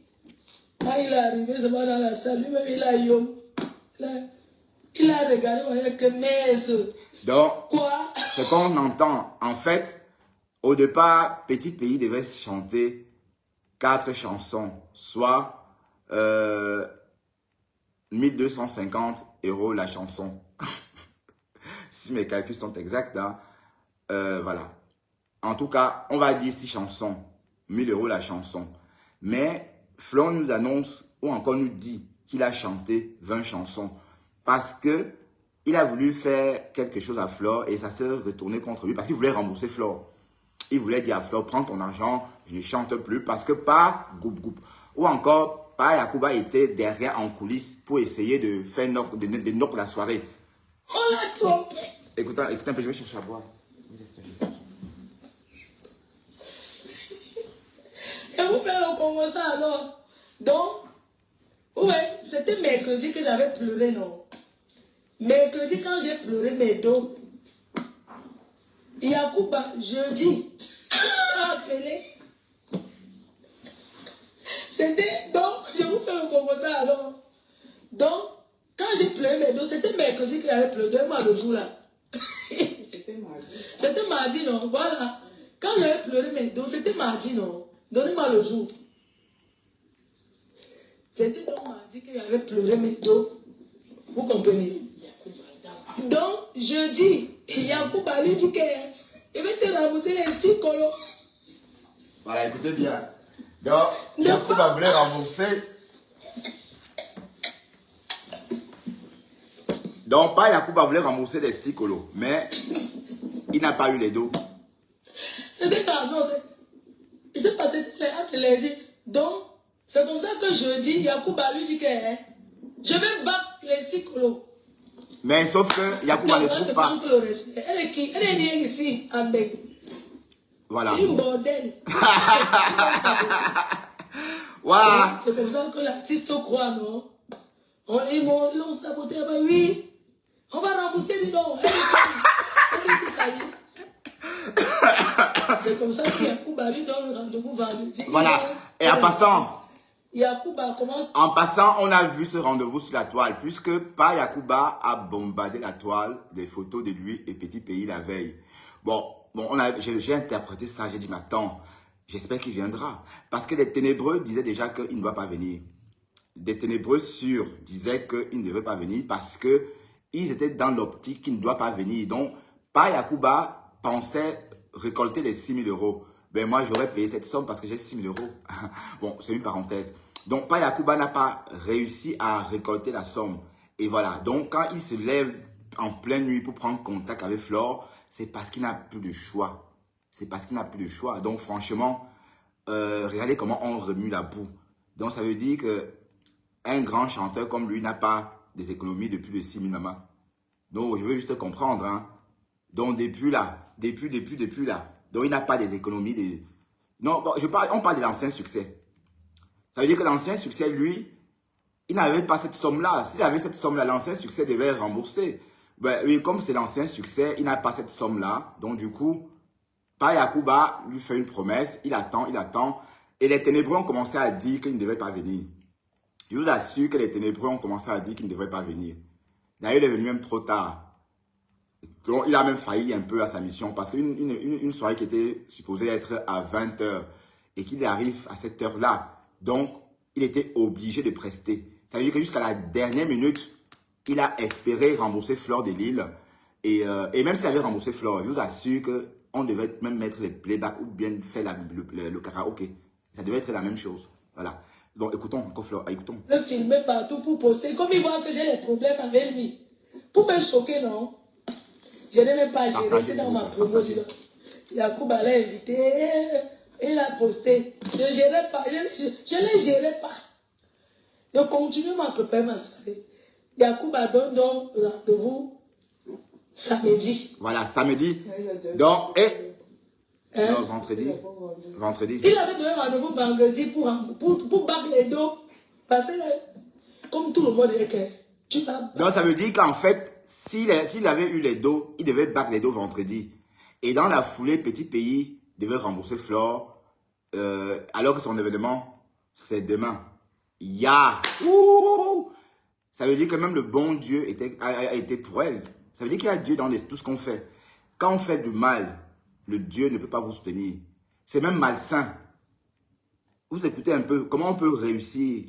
Quand il est arrivé, c'est pas dans la salle, lui-même il a yo. Il a regardé, on a que mais. Donc, Quoi? ce qu'on entend, en fait, au départ, Petit Pays devait chanter 4 chansons, soit 1250 € la chanson. Si mes calculs sont exacts, hein, voilà. En tout cas, on va dire 6 chansons, 1000 € la chanson. Mais Flore nous annonce, ou encore nous dit, qu'il a chanté 20 chansons. Parce que il a voulu faire quelque chose à Flore et ça s'est retourné contre lui. Parce qu'il voulait rembourser Flore. Il voulait dire à Flore, prends ton argent, je ne chante plus. Parce que pas Goup. Ou encore, pas Yacouba était derrière en coulisses pour essayer de faire de knock la soirée. On l'a trompé. Écoute un peu, je vais chercher à boire. Et vous faites le Congo ça alors. Donc, ouais, c'était mercredi que j'avais pleuré, non? Mercredi, quand j'ai pleuré mes dos, Yacouba, jeudi, a appelé. C'était, donc, je vous fais le Congo ça alors. Donc, quand j'ai pleuré mes dos, c'était mercredi que j'avais pleuré. Donnez-moi le jour là. C'était mardi. C'était mardi, non? Voilà. Quand j'avais pleuré mes dos, c'était mardi, non? Donnez-moi le jour. C'était donc mardi que j'avais pleuré mes dos. Vous comprenez? Donc, jeudi, Yacouba lui dit qu'il va te rembourser les 6 colos. Voilà, écoutez bien. Donc, Yacouba voulait rembourser. Donc, pas Yacouba voulait rembourser les 6 colos, mais il n'a pas eu les dos. C'était pardon, je sais pas, c'était entre les yeux. Donc, c'est comme ça que jeudi, Yacouba lui dit que je vais battre les 6 colos. Mais sauf que Yacouba ne trouve pas. Elle est qui? Elle est née ici, à Bec. Voilà. C'est une bordel. Waouh. C'est comme ça que l'artiste croit, non? Ils l'ont saboté, bah oui. On va rembourser les dons. C'est comme ça que Yacouba lui donne le rendez-vous vendredi. Voilà. Et en passant, Yacouba commence. En passant, on a vu ce rendez-vous sur la toile, puisque Pa Yacouba a bombardé la toile des photos de lui et Petit Pays la veille. Bon, j'ai interprété ça, j'ai dit, mais attends, j'espère qu'il viendra. Parce que les ténébreux disaient déjà qu'il ne va pas venir. Des ténébreux sûrs disaient qu'il ne devait pas venir parce qu'ils étaient dans l'optique qu'il ne doit pas venir. Donc, Pa Yacouba pensait récolter les 6 000 €. Ben moi, j'aurais payé cette somme parce que j'ai 6 000 €. Bon, c'est une parenthèse. Donc, Pa Yacouba n'a pas réussi à récolter la somme. Et voilà. Donc, quand il se lève en pleine nuit pour prendre contact avec Flore, c'est parce qu'il n'a plus de choix. C'est parce qu'il n'a plus de choix. Donc, franchement, regardez comment on remue la boue. Donc, ça veut dire qu'un grand chanteur comme lui n'a pas des économies de plus de 6 000 maman. Donc, je veux juste comprendre. Hein. Donc, depuis là. Donc, il n'a pas des économies de... Non, bon, on parle de l'ancien succès. Ça veut dire que l'ancien succès, lui, il n'avait pas cette somme-là. S'il avait cette somme-là, l'ancien succès devait rembourser. Ben, oui, comme c'est l'ancien succès, il n'a pas cette somme-là. Donc, du coup, Pa Yacouba lui fait une promesse, il attend, et les ténébreux ont commencé à dire qu'il ne devait pas venir. Je vous assure que les ténébreux ont commencé à dire qu'il ne devrait pas venir. D'ailleurs, il est venu même trop tard. Donc, il a même failli un peu à sa mission parce qu'une soirée qui était supposée être à 20 h et qu'il arrive à cette heure-là. Donc, il était obligé de prester. Ça veut dire que jusqu'à la dernière minute, il a espéré rembourser Fleur de Lille. Et même s'il avait remboursé Fleur, je vous assure qu'on devait même mettre les playbacks ou bien faire le karaoké. Ça devait être la même chose. Voilà. Donc, écoutons encore Fleur. Écoutons. Je filmer partout pour poster. Comme il voit que j'ai des problèmes avec lui. Pour me choquer, non? Je n'ai même pas géré. C'est dans ma promotion. Yacouba l'a invité. Il a posté. Je ne gérais pas. Je ne gérais pas. Je continue à préparer ma soirée. Yacouba donne donc rendez-vous samedi. Voilà, samedi. Donc, non, vendredi. Vendredi. Il avait donné rendez-vous vendredi pour battre les dos. Parce que, comme tout le monde est que tu vas. Donc, ça veut dire qu'en fait, s'il avait eu les dos, il devait battre les dos vendredi. Et dans la foulée, Petit Pays devait rembourser Flore, alors que son événement, c'est demain. Ça veut dire que même le bon Dieu a été pour elle. Ça veut dire qu'il y a Dieu dans tout ce qu'on fait. Quand on fait du mal, le Dieu ne peut pas vous soutenir. C'est même malsain. Vous écoutez un peu, comment on peut réussir?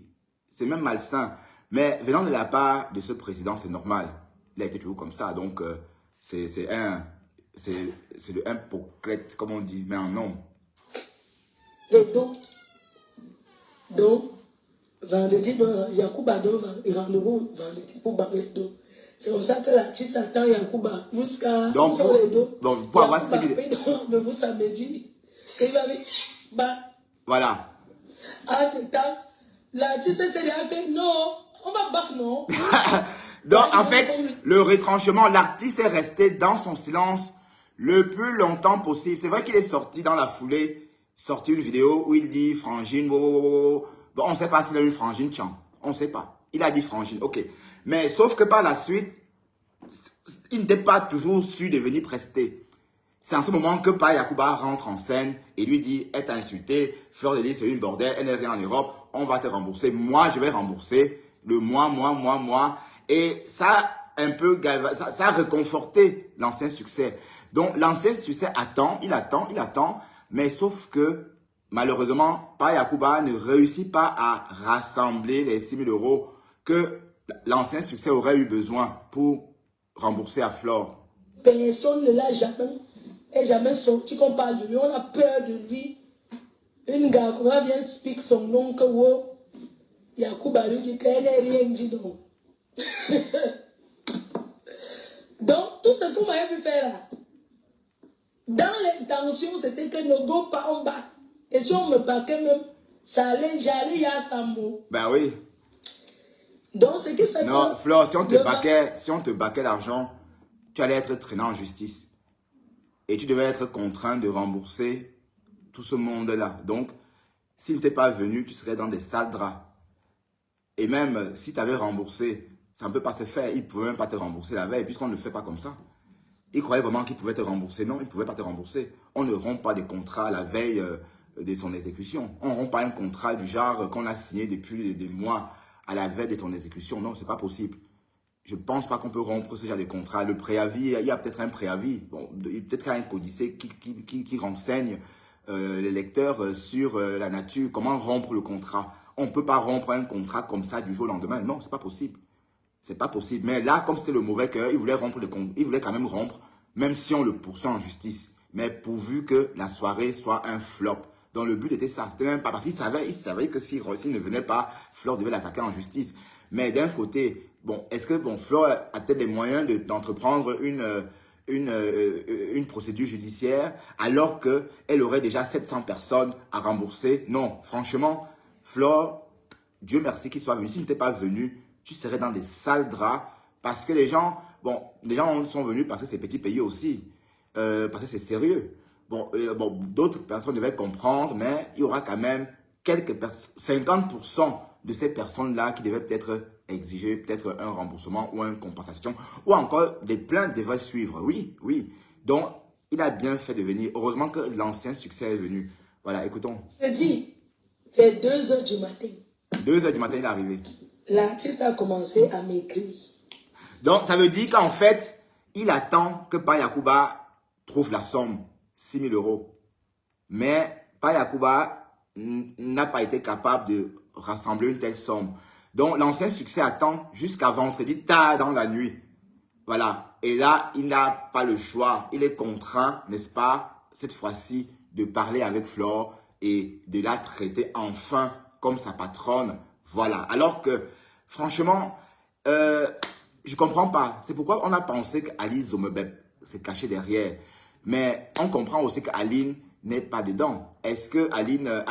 C'est même malsain. Mais venant de la part de ce président, c'est normal. Il a été toujours comme ça. Donc, c'est le hypocrite, comme on dit, mais en homme. Et donc, vendredi, Yacouba donne rendez-vous vendredi pour battre les dos. C'est comme ça que l'artiste attend Yacouba jusqu'à les dos. Donc, pour avoir Yacouba fait rendez-vous samedi. Il va venir. Voilà. Entre-temps, l'artiste s'est dit, non, on va battre, non. Donc, en fait, le retranchement, l'artiste est resté dans son silence le plus longtemps possible. C'est vrai qu'il est sorti dans la foulée, sorti une vidéo où il dit frangine, Bon, on ne sait pas s'il a eu frangine chant. On ne sait pas. Il a dit frangine, ok. Mais sauf que par la suite, il n'était pas toujours su de venir prester. C'est en ce moment que Pa Yacouba rentre en scène et lui dit, elle t'a insulté, Fleur de Lys, c'est une bordel, elle n'est rien en Europe, on va te rembourser. Moi, je vais rembourser le moi. Et ça a un peu, ça a réconforté l'ancien succès. Donc, l'ancien succès il attend, mais sauf que, malheureusement, Pa Yacouba ne réussit pas à rassembler les 6 000 € que l'ancien succès aurait eu besoin pour rembourser à Flore. Personne ne l'a jamais sorti qu'on parle de lui. On a peur de lui. Une gars vient speak son nom que Yacouba lui dit qu'elle n'est rien dit donc. Donc, tout ce qu'on m'avait pu faire là, dans l'intention, c'était que ne go pas en bas. Et si on me baquait même, j'allais y à Sambo. Ben oui. Donc, ce qui fait non, Flore, si on te baquait l'argent, tu allais être traîné en justice. Et tu devais être contraint de rembourser tout ce monde-là. Donc, s'il n'était pas venu, tu serais dans des sales draps. Et même si tu avais remboursé, ça ne peut pas se faire. Il ne pouvait même pas te rembourser la veille, puisqu'on ne le fait pas comme ça. Il croyait vraiment qu'il pouvait te rembourser. Non, il ne pouvait pas te rembourser. On ne rompt pas des contrats la veille de son exécution. On ne rompt pas un contrat du genre qu'on a signé depuis des mois à la veille de son exécution. Non, ce n'est pas possible. Je ne pense pas qu'on peut rompre ce genre de contrat. Le préavis, il y a peut-être un préavis. Bon, peut-être qu'il y a un codicée qui renseigne les lecteurs sur la nature. Comment rompre le contrat? On ne peut pas rompre un contrat comme ça du jour au lendemain. Non, ce n'est pas possible. C'est pas possible. Mais là, comme c'était le mauvais cœur, il voulait rompre le contrat. Il voulait quand même rompre, même si on le poursuit en justice. Mais pourvu que la soirée soit un flop. Donc le but était ça. C'était même pas parce qu'il savait que s'il ne venait pas, Flore devait l'attaquer en justice. Mais d'un côté, bon, est-ce que Flore a peut-être les moyens d'entreprendre une procédure judiciaire alors qu'elle aurait déjà 700 personnes à rembourser? Non, franchement, Flore, Dieu merci qu'il soit venu. S'il n'était pas venu, tu serais dans des sales draps parce que les gens sont venus parce que c'est Petit Pays aussi, parce que c'est sérieux. Bon, d'autres personnes devaient comprendre, mais il y aura quand même 50% de ces personnes-là qui devaient peut-être exiger peut-être un remboursement ou une compensation, ou encore des plaintes devraient suivre. Oui. Donc, Il a bien fait de venir. Heureusement que l'ancien succès est venu. Voilà, écoutons. Je dis, vers 2 h du matin. 2 h du matin, il est arrivé. L'artiste a commencé à m'écrire. Donc, ça veut dire qu'en fait, il attend que Pa Yacouba trouve la somme, 6 000 €. Mais Pa Yacouba n'a pas été capable de rassembler une telle somme. Donc, l'ancien succès attend jusqu'à vendredi tard dans la nuit. Voilà. Et là, il n'a pas le choix. Il est contraint, n'est-ce pas, cette fois-ci, de parler avec Flore et de la traiter enfin comme sa patronne. Voilà. Alors que, franchement, je ne comprends pas. C'est pourquoi on a pensé qu'Aline Zomebep s'est cachée derrière. Mais on comprend aussi qu'Aline n'est pas dedans. Est-ce que Aline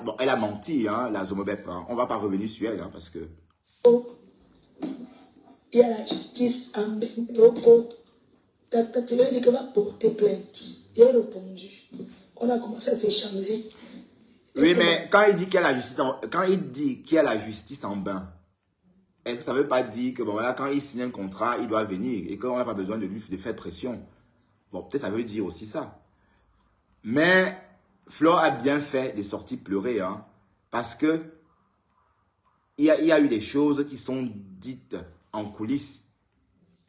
bon, elle a menti, hein, la Zomebep, hein. On ne va pas revenir sur elle, hein, parce que... Il y a la justice en Bengoko. Tu veux dire qu'elle va porter plainte. Il a répondu. On a commencé à s'échanger. Oui, mais quand il dit qu'il y a la justice quand il dit qu'il y a la justice en bain, est-ce que ça ne veut pas dire que bon, voilà, quand il signe un contrat, il doit venir et qu'on n'a pas besoin de lui de faire pression? Bon, peut-être ça veut dire aussi ça. Mais Flore a bien fait de sortir pleurer, hein, parce que il y a eu des choses qui sont dites en coulisses.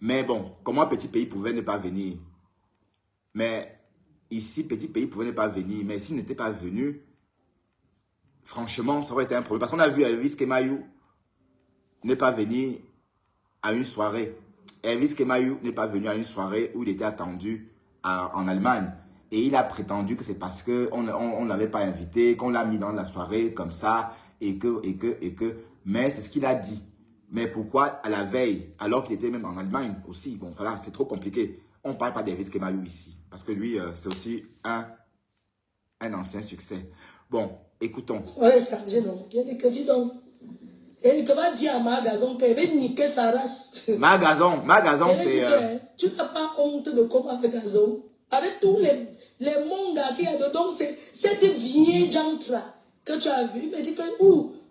Mais bon, comment Petit Pays pouvait ne pas venir? Mais ici, Petit Pays pouvait ne pas venir. Mais s'il n'était pas venu, franchement, ça aurait été un problème. Parce qu'on a vu Elvis Kemayou n'est pas venu à une soirée. Elvis Kemayou n'est pas venu à une soirée où il était attendu en Allemagne. Et il a prétendu que c'est parce qu'on ne l'avait pas invité, qu'on l'a mis dans la soirée comme ça, et que. Mais c'est ce qu'il a dit. Mais pourquoi à la veille, alors qu'il était même en Allemagne aussi? Bon, voilà, c'est trop compliqué. On ne parle pas d'Elvis Kemayou ici. Parce que lui, c'est aussi un ancien succès. Bon, écoutons. Oui, ça me gêne. Il a dit que dis donc. Et que va dire à Magazon qu'elle veut niquer sa race. Magazon, c'est... Tu n'as pas honte de comment avec Gazon. Avec tous les mondes qu'il y a dedans, c'est cette vieille jantre que tu as vu. Il me dit que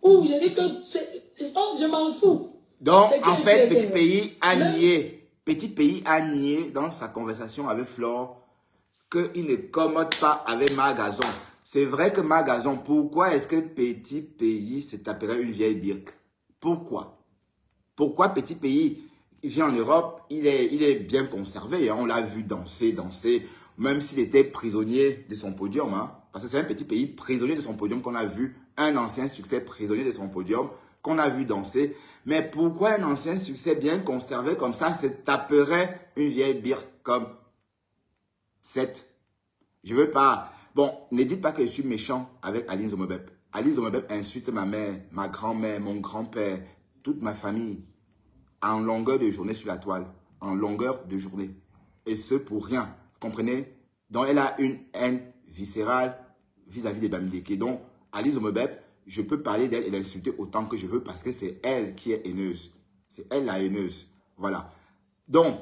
il a dit que c'est... Oh, je m'en fous. Donc, en fait, Petit Pays a nié dans sa conversation avec Flore qu'il ne commente pas avec Magazon. C'est vrai que Magazon, pourquoi est-ce que Petit Pays se taperait une vieille birque? Pourquoi? Pourquoi Petit Pays, il vient en Europe, il est bien conservé, hein, on l'a vu danser, même s'il était prisonnier de son podium, hein, parce que c'est un Petit Pays prisonnier de son podium qu'on a vu, un ancien succès prisonnier de son podium qu'on a vu danser. Mais pourquoi un ancien succès bien conservé comme ça se taperait une vieille birque comme cette? Je veux pas... Bon, ne dites pas que je suis méchant avec Aline Zomebep. Aline Zomebep insulte ma mère, ma grand-mère, mon grand-père, toute ma famille, en longueur de journée sur la toile, en longueur de journée. Et ce pour rien, vous comprenez? Donc elle a une haine viscérale vis-à-vis des Bamileke. Donc Aline Zomebep, je peux parler d'elle et l'insulter autant que je veux parce que c'est elle qui est haineuse. C'est elle la haineuse. Voilà. Donc,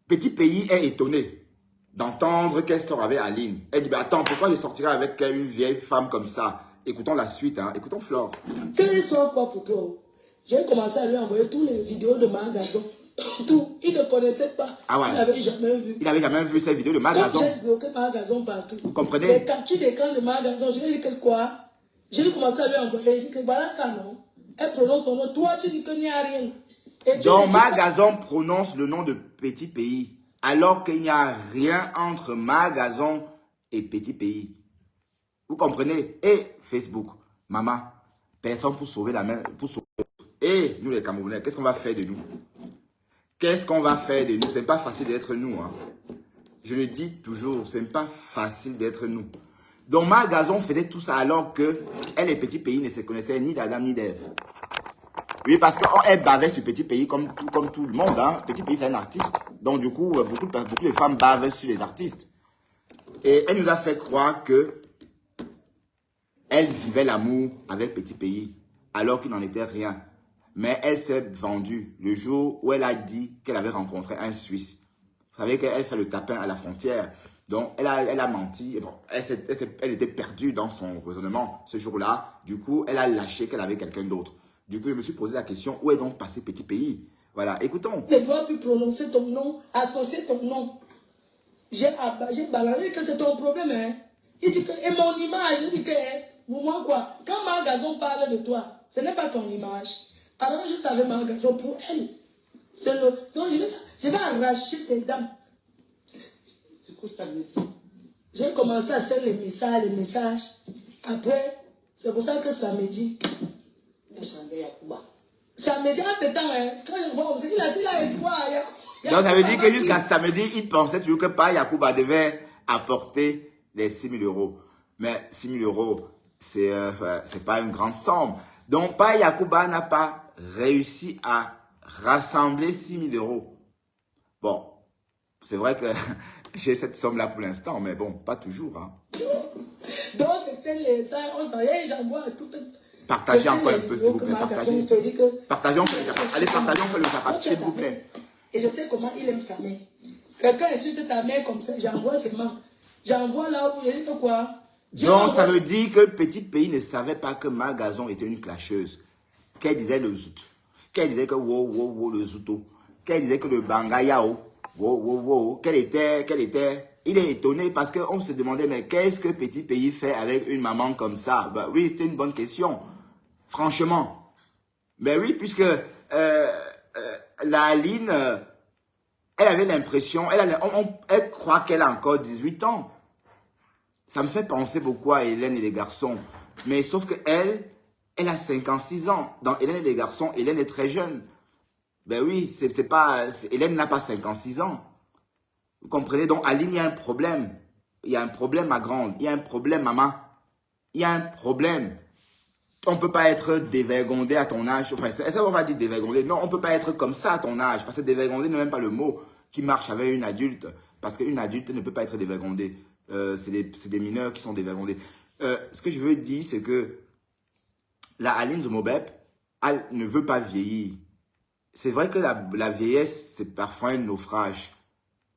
Petit Pays est étonné d'entendre qu'elle sort avec Aline. Elle dit, bah, attends, pourquoi je sortirai avec une vieille femme comme ça? Écoutons la suite, hein. Écoutons Flore. Quel soit quoi pour toi? J'ai commencé à lui envoyer toutes les vidéos de Magazon. Tout. Il ne connaissait pas. Ah ouais. Il n'avait jamais vu. Il n'avait jamais vu ces vidéos de Magazon. J'ai bloqué Magazon partout. Vous comprenez? Les captures d'écran de Magazon, je lui ai dit que quoi? J'ai commencé à lui envoyer. J'ai dit que voilà ça, non? Elle prononce son nom. Toi, tu dis qu'il n'y a rien. Donc Magazon prononce le nom de Petit Pays, alors qu'il n'y a rien entre Magazon et Petit Pays. Vous comprenez? Et Facebook, maman, personne pour sauver la main, pour sauver. Et nous les Camerounais, qu'est-ce qu'on va faire de nous? Qu'est-ce qu'on va faire de nous? C'est pas facile d'être nous, hein. Je le dis toujours, c'est pas facile d'être nous. Donc Magazon faisait tout ça alors que elle et Petit Pays ne se connaissaient ni d'Adam ni d'Ève. Oui, parce qu'elle bavait sur Petit Pays comme tout le monde, hein. Petit Pays, c'est un artiste. Donc, du coup, beaucoup de femmes bavent sur les artistes. Et elle nous a fait croire que elle vivait l'amour avec Petit Pays, alors qu'il n'en était rien. Mais elle s'est vendue le jour où elle a dit qu'elle avait rencontré un Suisse. Vous savez qu'elle fait le tapin à la frontière. Donc, elle a menti. Bon, elle était perdue dans son raisonnement ce jour-là. Du coup, elle a lâché qu'elle avait quelqu'un d'autre. Du coup, je me suis posé la question, où est donc passé Petit Pays? Voilà, écoutons. Je ne dois plus prononcer ton nom, associer ton nom. j'ai balancé que c'est ton problème. Hein. Il dit que, et mon image, il dit que, moi quoi, quand Margazon parle de toi, ce n'est pas ton image. Alors je savais Margazon pour elle. Donc je vais arracher ces dames. Du coup, ça veut dire. J'ai commencé à faire les messages. Après, c'est pour ça que samedi. Samedi, entre temps, hein, quand je vois, il a dit là, espoir. Donc ça veut dire que jusqu'à samedi, il pensait toujours que Pa Yacouba devait apporter les 6 000 euros. Mais 6 000 euros, c'est pas une grande somme. Donc Pa Yacouba n'a pas réussi à rassembler 6 000 euros. Bon, c'est vrai que j'ai cette somme-là pour l'instant, mais bon, pas toujours. Hein. Donc c'est ça, on s'en est, j'envoie tout. Partagez encore un peu, s'il vous plaît. Partagez. Partagez, on fait le Japon. Allez, partagez, on fait le Japon, s'il vous plaît. Et je sais comment il aime sa mère. Quelqu'un insulte ta mère comme ça, j'envoie seulement. J'envoie là où il dit quoi. Donc, ça veut dire que le petit pays ne savait pas que Margazon était une clasheuse. Qu'elle disait le zout. Qu'elle disait que wow, le zouto. Qu'elle disait que le bangayao. Wow. Qu'elle était. Il est étonné parce qu'on se demandait, mais qu'est-ce que petit pays fait avec une maman comme ça? Ben oui, c'était une bonne question. Franchement. Ben oui, puisque la Aline, elle avait l'impression, elle croit qu'elle a encore 18 ans. Ça me fait penser beaucoup à Hélène et les garçons. Mais sauf que elle a 56 ans. Dans Hélène et les garçons, Hélène est très jeune. Ben oui, Hélène n'a pas 56 ans. Vous comprenez? Donc, Aline, il y a un problème. Il y a un problème, ma grande. Il y a un problème, maman. Il y a un problème. On ne peut pas être dévergondé à ton âge. Enfin, ça on va dire dévergondé. Non, on ne peut pas être comme ça à ton âge. Parce que dévergondé n'est même pas le mot qui marche avec une adulte. Parce qu'une adulte ne peut pas être dévergondée. C'est des mineurs qui sont dévergondés. Ce que je veux dire, c'est que la Aline Zomobep, elle ne veut pas vieillir. C'est vrai que la vieillesse, c'est parfois un naufrage.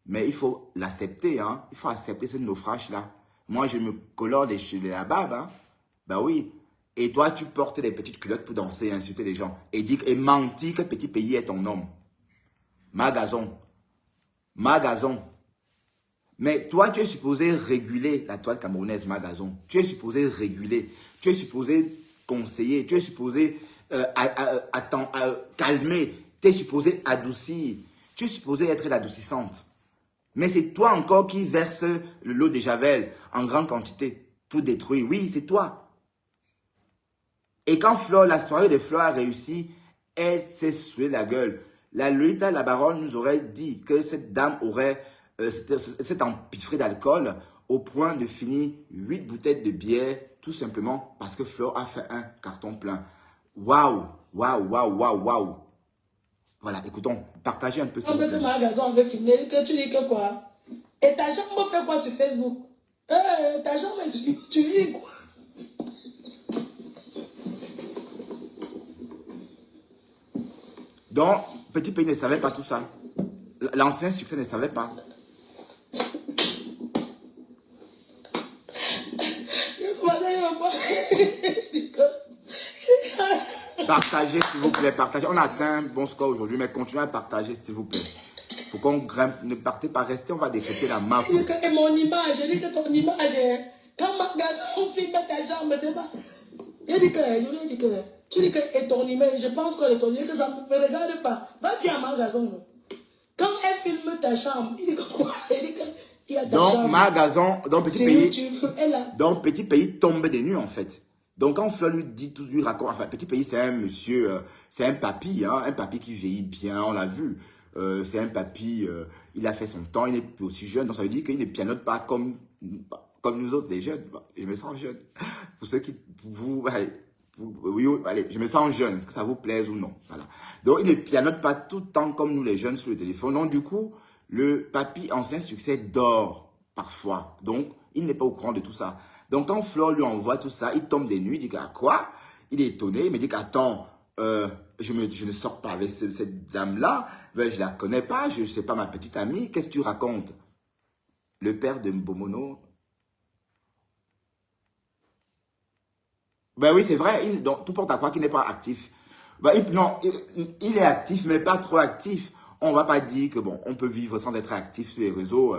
Mais il faut l'accepter. Hein? Il faut accepter ce naufrage-là. Moi, je me colore de la barbe. Hein? Ben oui. Et toi, tu portes des petites culottes pour danser et insulter les gens. Et mentir que petit pays est ton homme. Margazon. Mais toi, tu es supposé réguler la toile camerounaise, Margazon. Tu es supposé réguler. Tu es supposé conseiller. Tu es supposé calmer. Tu es supposé adoucir. Tu es supposé être l'adoucissante. Mais c'est toi encore qui verse le lot de Javel en grande quantité pour détruire. Oui, c'est toi. Et quand la soirée de Flore a réussi, elle s'est souillée la gueule. La Lolita, la baronne, nous aurait dit que cette dame aurait s'est empiffrée d'alcool au point de finir 8 bouteilles de bière, tout simplement parce que Flore a fait un carton plein. Waouh. Voilà, écoutons, partagez un peu ça. On veut que Margazon veut filmer, que tu dis que quoi? Et ta jambe fait quoi sur Facebook? Ta jambe, tu dis quoi? Donc, petit pays ne savait pas tout ça. L'ancien succès ne savait pas. Partagez, s'il vous plaît, partagez. On a atteint un bon score aujourd'hui, mais continuez à partager, s'il vous plaît. Faut qu'on grimpe, ne partez pas, restez, on va décrypter la mafia. Et mon image, je dis que ton image, quand Margazon filme ta jambe, c'est pas... Je dis que, tu dis que et ton image, je pense que ton image, que ça ne me regarde pas. Va dire à Margazon. Quand elle filme ta chambre, il dit que quoi? Il dit que il y a ta chambre. Donc, Margazon, donc petit pays tombe des nues, en fait. Donc, quand Fleur lui dit, tout lui raconte, enfin, petit pays, c'est un monsieur, c'est un papy, hein, un papy qui vieillit bien, on l'a vu. C'est un papy, il a fait son temps, il n'est plus aussi jeune, donc ça veut dire qu'il ne pianote pas comme nous autres, les jeunes. Je me sens jeune. Pour ceux qui, allez, je me sens jeune, que ça vous plaise ou non. Voilà. Donc, il ne pianote pas tout le temps comme nous, les jeunes, sur le téléphone. Donc, du coup, le papy ancien succès dort parfois. Donc, il n'est pas au courant de tout ça. Donc, quand Flore lui envoie tout ça, il tombe des nuits, il dit qu'à quoi? Il est étonné, il me dit qu'attends, je ne sors pas avec cette dame-là, ben, je ne la connais pas, je ne sais pas ma petite amie, qu'est-ce que tu racontes? Le père de Mbomono. Ben oui, c'est vrai, donc, tout porte à croire qu'il n'est pas actif. Ben, il est actif, mais pas trop actif. On ne va pas dire que bon, on peut vivre sans être actif sur les réseaux.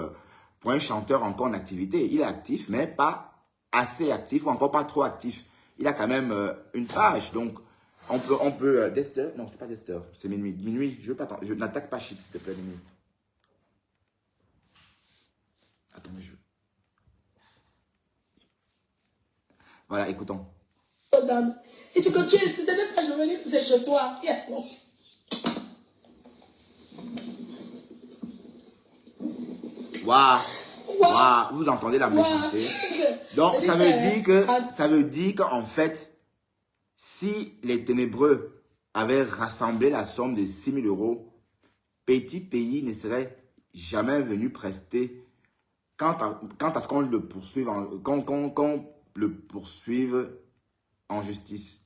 pour un chanteur encore en activité. Il est actif, mais pas assez actif ou encore pas trop actif. Il a quand même une page. Donc, on peut Dexter, non, c'est pas Dexter, c'est Minuit. Minuit, je n'attaque pas Shit, s'il te plaît, Minuit. Attends, Voilà, écoutons. Et tu continues, si ce n'est pas je venir, c'est chez toi. Waouh, vous entendez la méchanceté. Donc, ça veut dire qu'en fait, si les ténébreux avaient rassemblé la somme de 6 000 euros, Petit Pays ne serait jamais venu prester quant à ce qu'on le poursuive, qu'on le poursuive en justice.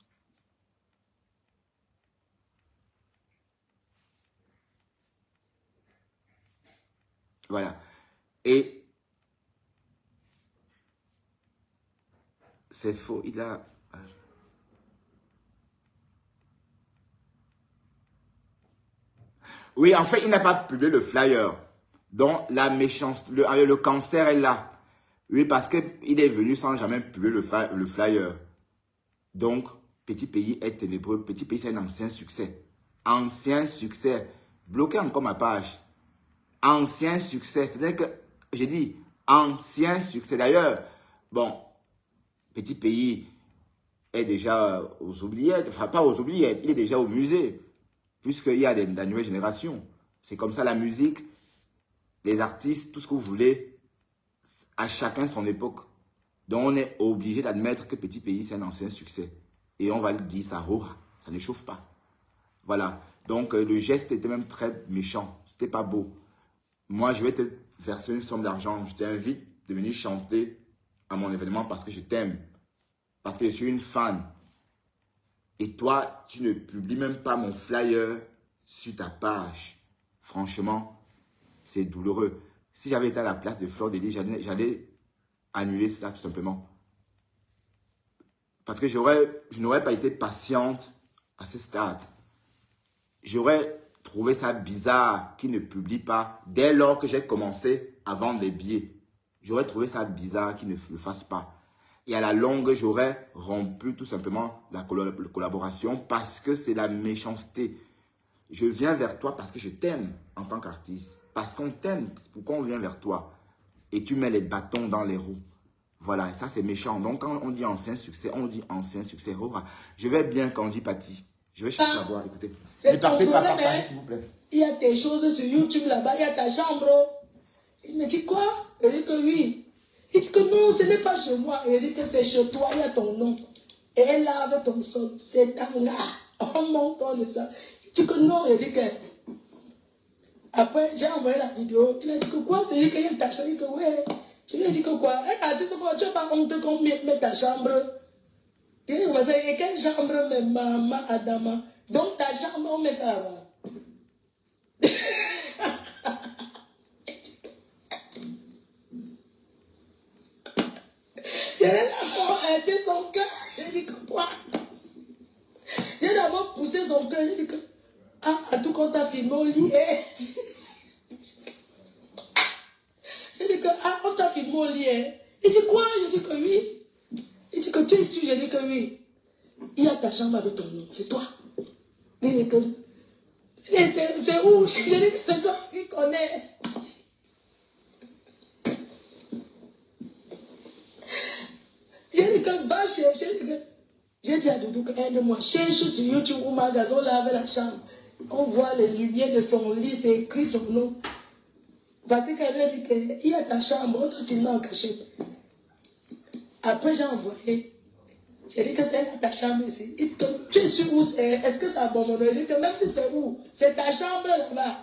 Voilà. Et c'est faux. Il a... Oui, en fait, il n'a pas publié le flyer. Donc, la méchanceté, le cancer est là. Oui, parce qu'il est venu sans jamais publier le flyer. Donc, Petit Pays est ténébreux. Petit Pays, c'est un ancien succès. Ancien succès. Bloquez encore ma page. Ancien succès. C'est-à-dire que, j'ai dit, ancien succès. D'ailleurs, bon, Petit Pays est déjà aux oubliettes. Enfin, pas aux oubliettes. Il est déjà au musée. Puisqu'il y a la nouvelle génération. C'est comme ça la musique, les artistes, tout ce que vous voulez, à chacun son époque. Donc on est obligé d'admettre que Petit Pays, c'est un ancien succès. Et on va le dire, ça ne chauffe pas. Voilà. Donc le geste était même très méchant. C'était pas beau. Moi, je vais te verser une somme d'argent. Je t'invite de venir chanter à mon événement parce que je t'aime. Parce que je suis une fan. Et toi, tu ne publies même pas mon flyer sur ta page. Franchement, c'est douloureux. Si j'avais été à la place de Fleur de Lys, j'allais annuler ça tout simplement. Parce que je n'aurais pas été patiente à ce stade. J'aurais trouvé ça bizarre qu'il ne publie pas dès lors que j'ai commencé à vendre les billets. J'aurais trouvé ça bizarre qu'il ne le fasse pas. Et à la longue, j'aurais rompu tout simplement la collaboration parce que c'est la méchanceté. Je viens vers toi parce que je t'aime en tant qu'artiste. Parce qu'on t'aime, c'est pourquoi on vient vers toi. Et tu mets les bâtons dans les roues. Voilà, et ça c'est méchant. Donc quand on dit ancien succès, on dit ancien succès. Oh, je vais bien quand on dit Patti. Je vais chercher à voir, écoutez. Ne partez pas, partagez s'il vous plaît. Il y a des choses sur YouTube là-bas, il y a ta chambre. Il me dit quoi? Il dit que oui. Il dit que non, ce n'est pas chez moi. Il dit que c'est chez toi, il y a ton nom. Et elle lave ton sol. C'est un là. On monte de ça. Il dit que non, il dit que... Après, j'ai envoyé la vidéo. Il a dit que quoi? C'est lui qui a ta chambre. Il dit que ouais. Je lui ai dit que quoi? Elle a dit que tu n'as pas honte qu'on mette ta chambre. Il dit que quelle chambre, mais maman, Adama. Donc ta chambre, on met ça là-bas. Il a d'abord aidé son cœur. Il dit que quoi? Il a d'abord poussé son cœur. Il dit que ah, tout quand t'as filmé au lit. Je dis que ah, on t'a filmé au lit. Il dit quoi? Je dis que oui. Il dit que tu es sûr? Je dis que oui. Il y a ta chambre avec ton nom. C'est toi. Il dit que c'est où? Je dis que c'est toi qui connais. J'ai dit que va chercher. J'ai dit à Doudou que aide-moi. Cherche sur YouTube ou magasin, on lave la chambre. On voit les lumières de son lit, c'est écrit son nom. Parce qu'elle a dit qu'il y a ta chambre, on t'a filmé en cachette. Après, j'ai envoyé. J'ai dit que c'est ta chambre ici. Il dit que tu es sûr où c'est? Est-ce que c'est abandonné? Il dit que même si c'est où? C'est ta chambre là-bas.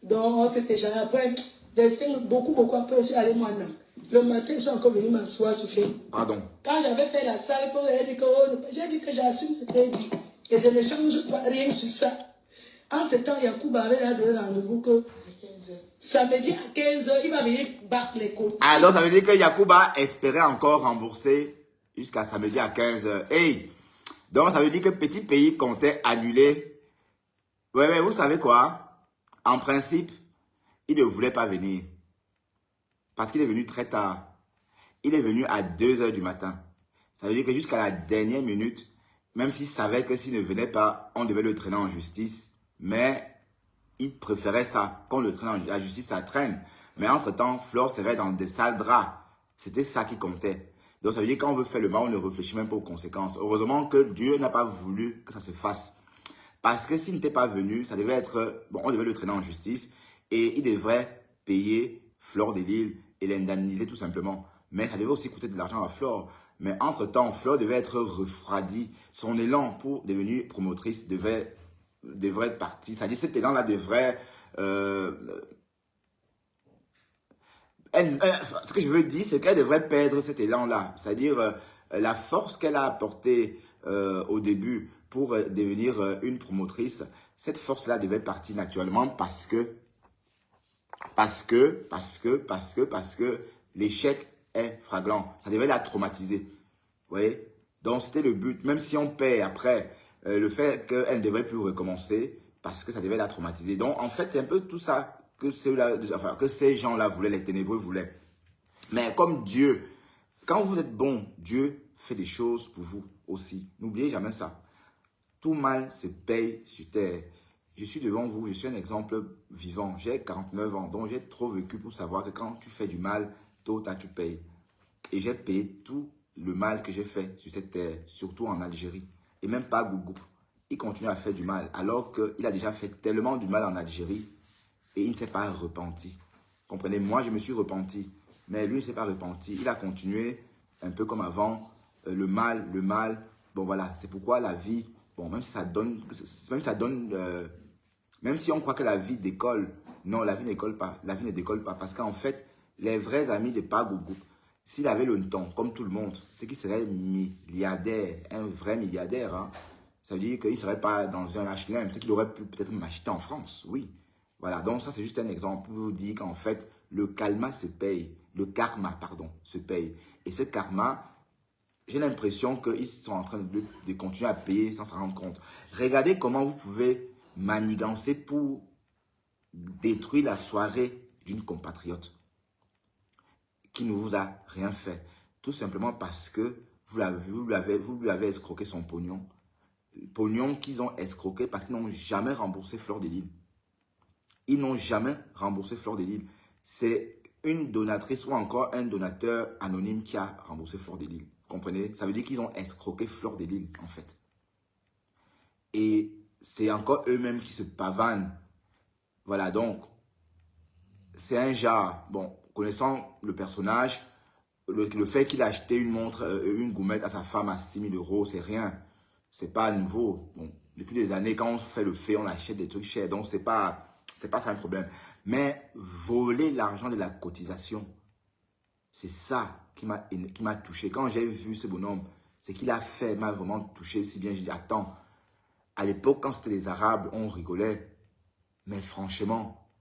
Donc, c'était déjà après. Beaucoup après, je suis allé moi-même. Le matin, je suis encore venu m'asseoir sur Facebook. Pardon. Quand j'avais fait la salle, j'ai dit que j'assume ce qu'elle dit. Et je ne change pas rien sur ça. Entre-temps, Yacouba avait là de rendez-vous que samedi à 15h, il va venir battre les côtes. Alors, ça veut dire que Yacouba espérait encore rembourser jusqu'à samedi à 15h. Hey! Donc, ça veut dire que Petit Pays comptait annuler. Ouais, vous savez quoi? En principe, il ne voulait pas venir. parce qu'il est venu très tard. Il est venu à 2 heures du matin. Ça veut dire que jusqu'à la dernière minute, même s'il savait que s'il ne venait pas, on devait le traîner en justice, mais il préférait ça. Quand le traîne en la justice, ça traîne. Mais entre-temps, Flore serait dans des sales draps. C'était ça qui comptait. Donc ça veut dire que quand on veut faire le mal, on ne réfléchit même pas aux conséquences. Heureusement que Dieu n'a pas voulu que ça se fasse. Parce que s'il n'était pas venu, ça devait être... Bon, on devait le traîner en justice et il devrait payer Flore de Lille et l'indemniser tout simplement. Mais ça devait aussi coûter de l'argent à Flore. Mais entre-temps, Flore devait être refroidi. Son élan pour devenir promotrice devrait être parti. C'est-à-dire cet élan-là devrait... ce que je veux dire, c'est qu'elle devrait perdre cet élan-là. C'est-à-dire la force qu'elle a apportée au début pour devenir une promotrice, cette force-là devait partir naturellement parce que l'échec est flagrant. Ça devait la traumatiser. Vous voyez? Donc c'était le but. Même si on paie après, le fait qu'elle ne devrait plus recommencer parce que ça devait la traumatiser. Donc en fait, c'est un peu tout ça que ces gens-là voulaient, les ténébreux voulaient. Mais comme Dieu, quand vous êtes bon, Dieu fait des choses pour vous aussi. N'oubliez jamais ça. Tout mal se paye sur terre. Je suis devant vous, je suis un exemple vivant. J'ai 49 ans, donc j'ai trop vécu pour savoir que quand tu fais du mal, tôt ou tard tu payes. Et j'ai payé tout le mal que j'ai fait sur cette terre, surtout en Algérie. Et même pas Gougou. Il continue à faire du mal, alors qu'il a déjà fait tellement du mal en Algérie et il ne s'est pas repenti. Comprenez, moi je me suis repenti, mais lui ne s'est pas repenti. Il a continué un peu comme avant, le mal. Bon voilà, c'est pourquoi la vie, bon même si ça donne, même si on croit que la vie décolle, non, la vie n'école pas. La vie ne décolle pas parce qu'en fait, les vrais amis de Pagougou, s'il avait le temps, comme tout le monde, c'est qu'il serait milliardaire, un vrai milliardaire. Hein. Ça veut dire qu'il ne serait pas dans un HLM, c'est qu'il aurait pu peut-être m'acheter en France, oui. Voilà, donc ça c'est juste un exemple pour vous dire qu'en fait, le karma se paye. Le karma, pardon, se paye. Et ce karma, j'ai l'impression qu'ils sont en train de continuer à payer sans s'en rendre compte. Regardez comment vous pouvez manigancer pour détruire la soirée d'une compatriote qui ne vous a rien fait. Tout simplement parce que vous lui avez escroqué son pognon. Pognon qu'ils ont escroqué parce qu'ils n'ont jamais remboursé Flore de Lille. Ils n'ont jamais remboursé Flore de Lille. C'est une donatrice ou encore un donateur anonyme qui a remboursé Flore de Lille. Vous comprenez? Ça veut dire qu'ils ont escroqué Flore de Lille, en fait. Et c'est encore eux-mêmes qui se pavanent. Voilà, donc, c'est un genre. Bon, connaissant le personnage, le fait qu'il a acheté une montre, une gourmette à sa femme à 6 000 €, c'est rien. C'est pas nouveau. Bon, depuis des années, quand on fait le fait, on achète des trucs chers. Donc, c'est pas ça un problème. Mais voler l'argent de la cotisation, c'est ça qui m'a touché. Quand j'ai vu ce bonhomme, ce qu'il a fait m'a vraiment touché. Si bien, j'ai dit, attends, à l'époque, quand c'était les Arabes, on rigolait. Mais franchement,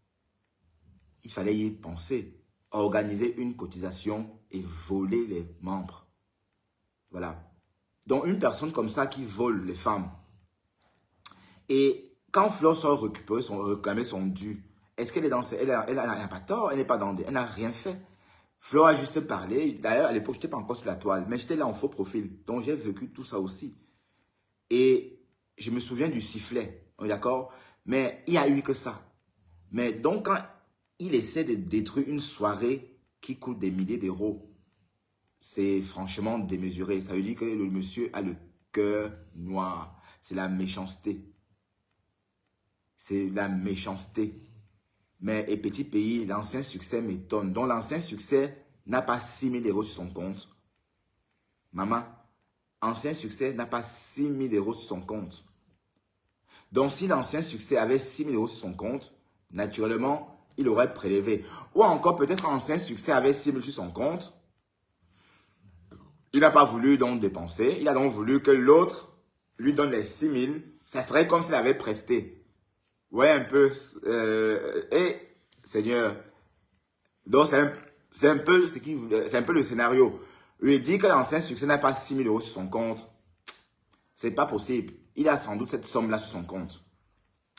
il fallait y penser. Organiser une cotisation et voler les membres. Voilà. Donc, une personne comme ça qui vole les femmes. Et quand Flore sort réclamer son dû, est-ce qu'elle est dans... Elle n'a pas tort, elle n'est pas dans... Elle n'a rien fait. Flore a juste parlé. D'ailleurs, à l'époque, je n'étais pas encore sur la toile, mais j'étais là en faux profil. Donc, j'ai vécu tout ça aussi. Et je me souviens du sifflet, d'accord? Mais il n'y a eu que ça. Mais donc, quand il essaie de détruire une soirée qui coûte des milliers d'euros, c'est franchement démesuré. Ça veut dire que le monsieur a le cœur noir. C'est la méchanceté. C'est la méchanceté. Mais, et petit pays, l'ancien succès m'étonne. Donc, l'ancien succès n'a pas 6 000 € sur son compte. Maman, ancien succès n'a pas 6 000 € sur son compte. Donc, si l'ancien succès avait 6 000 € sur son compte, naturellement, il aurait prélevé. Ou encore, peut-être l'ancien succès avait 6 000 € sur son compte. Il n'a pas voulu donc dépenser. Il a donc voulu que l'autre lui donne les 6 000. Ça serait comme s'il avait presté. Ouais, un peu. Et, Seigneur, donc c'est un peu le scénario. Il dit que l'ancien succès n'a pas 6 000 € sur son compte. C'est pas possible. Il a sans doute cette somme-là sur son compte.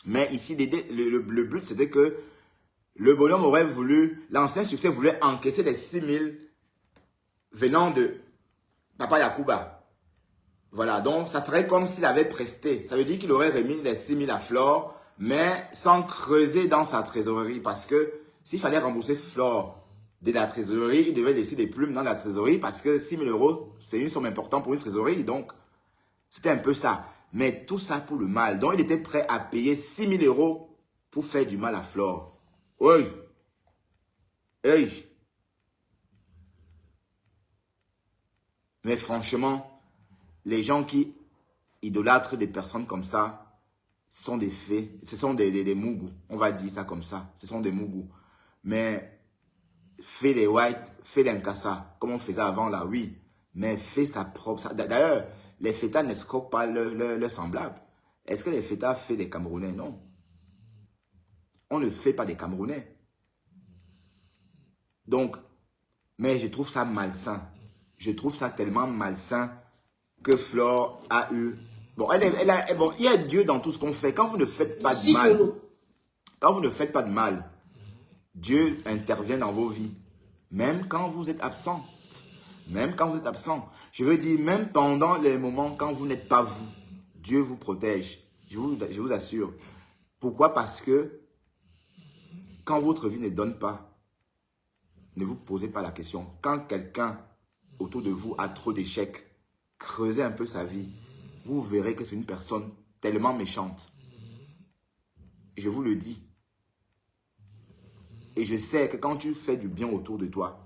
Mais ici, le but, c'était que le bonhomme aurait voulu, l'ancien succès voulait encaisser les 6 000 venant de Papa Yacouba. Voilà, donc ça serait comme s'il avait presté. Ça veut dire qu'il aurait remis les 6 000 à Flore, mais sans creuser dans sa trésorerie. Parce que s'il fallait rembourser Flore de la trésorerie, il devait laisser des plumes dans la trésorerie parce que 6 000 euros, c'est une somme importante pour une trésorerie. Donc, c'était un peu ça. Mais tout ça pour le mal. Donc, il était prêt à payer 6 000 euros pour faire du mal à Flore. Oui. Hey. Mais franchement, les gens qui idolâtrent des personnes comme ça, ce sont des faits. Ce sont des mougous. On va dire ça comme ça. Ce sont des mougous. Mais fais les whites, fais les nkassa, comme on faisait avant là, oui. Mais fais sa propre... D'ailleurs, les fêtas n'escroquent pas leurs semblables. Est-ce que les fêtas font des Camerounais? Non. On ne fait pas des Camerounais. Donc, mais je trouve ça malsain. Je trouve ça tellement malsain que Flore a eu... Bon, bon, il y a Dieu dans tout ce qu'on fait. Quand vous ne faites pas de mal, quand vous ne faites pas de mal, Dieu intervient dans vos vies. Même quand vous êtes absent. Même quand vous êtes absent. Je veux dire, même pendant les moments quand vous n'êtes pas vous, Dieu vous protège. Je vous assure. Pourquoi? Parce que quand votre vie ne donne pas, ne vous posez pas la question. Quand quelqu'un autour de vous a trop d'échecs, creusez un peu sa vie. Vous verrez que c'est une personne tellement méchante. Je vous le dis. Et je sais que quand tu fais du bien autour de toi,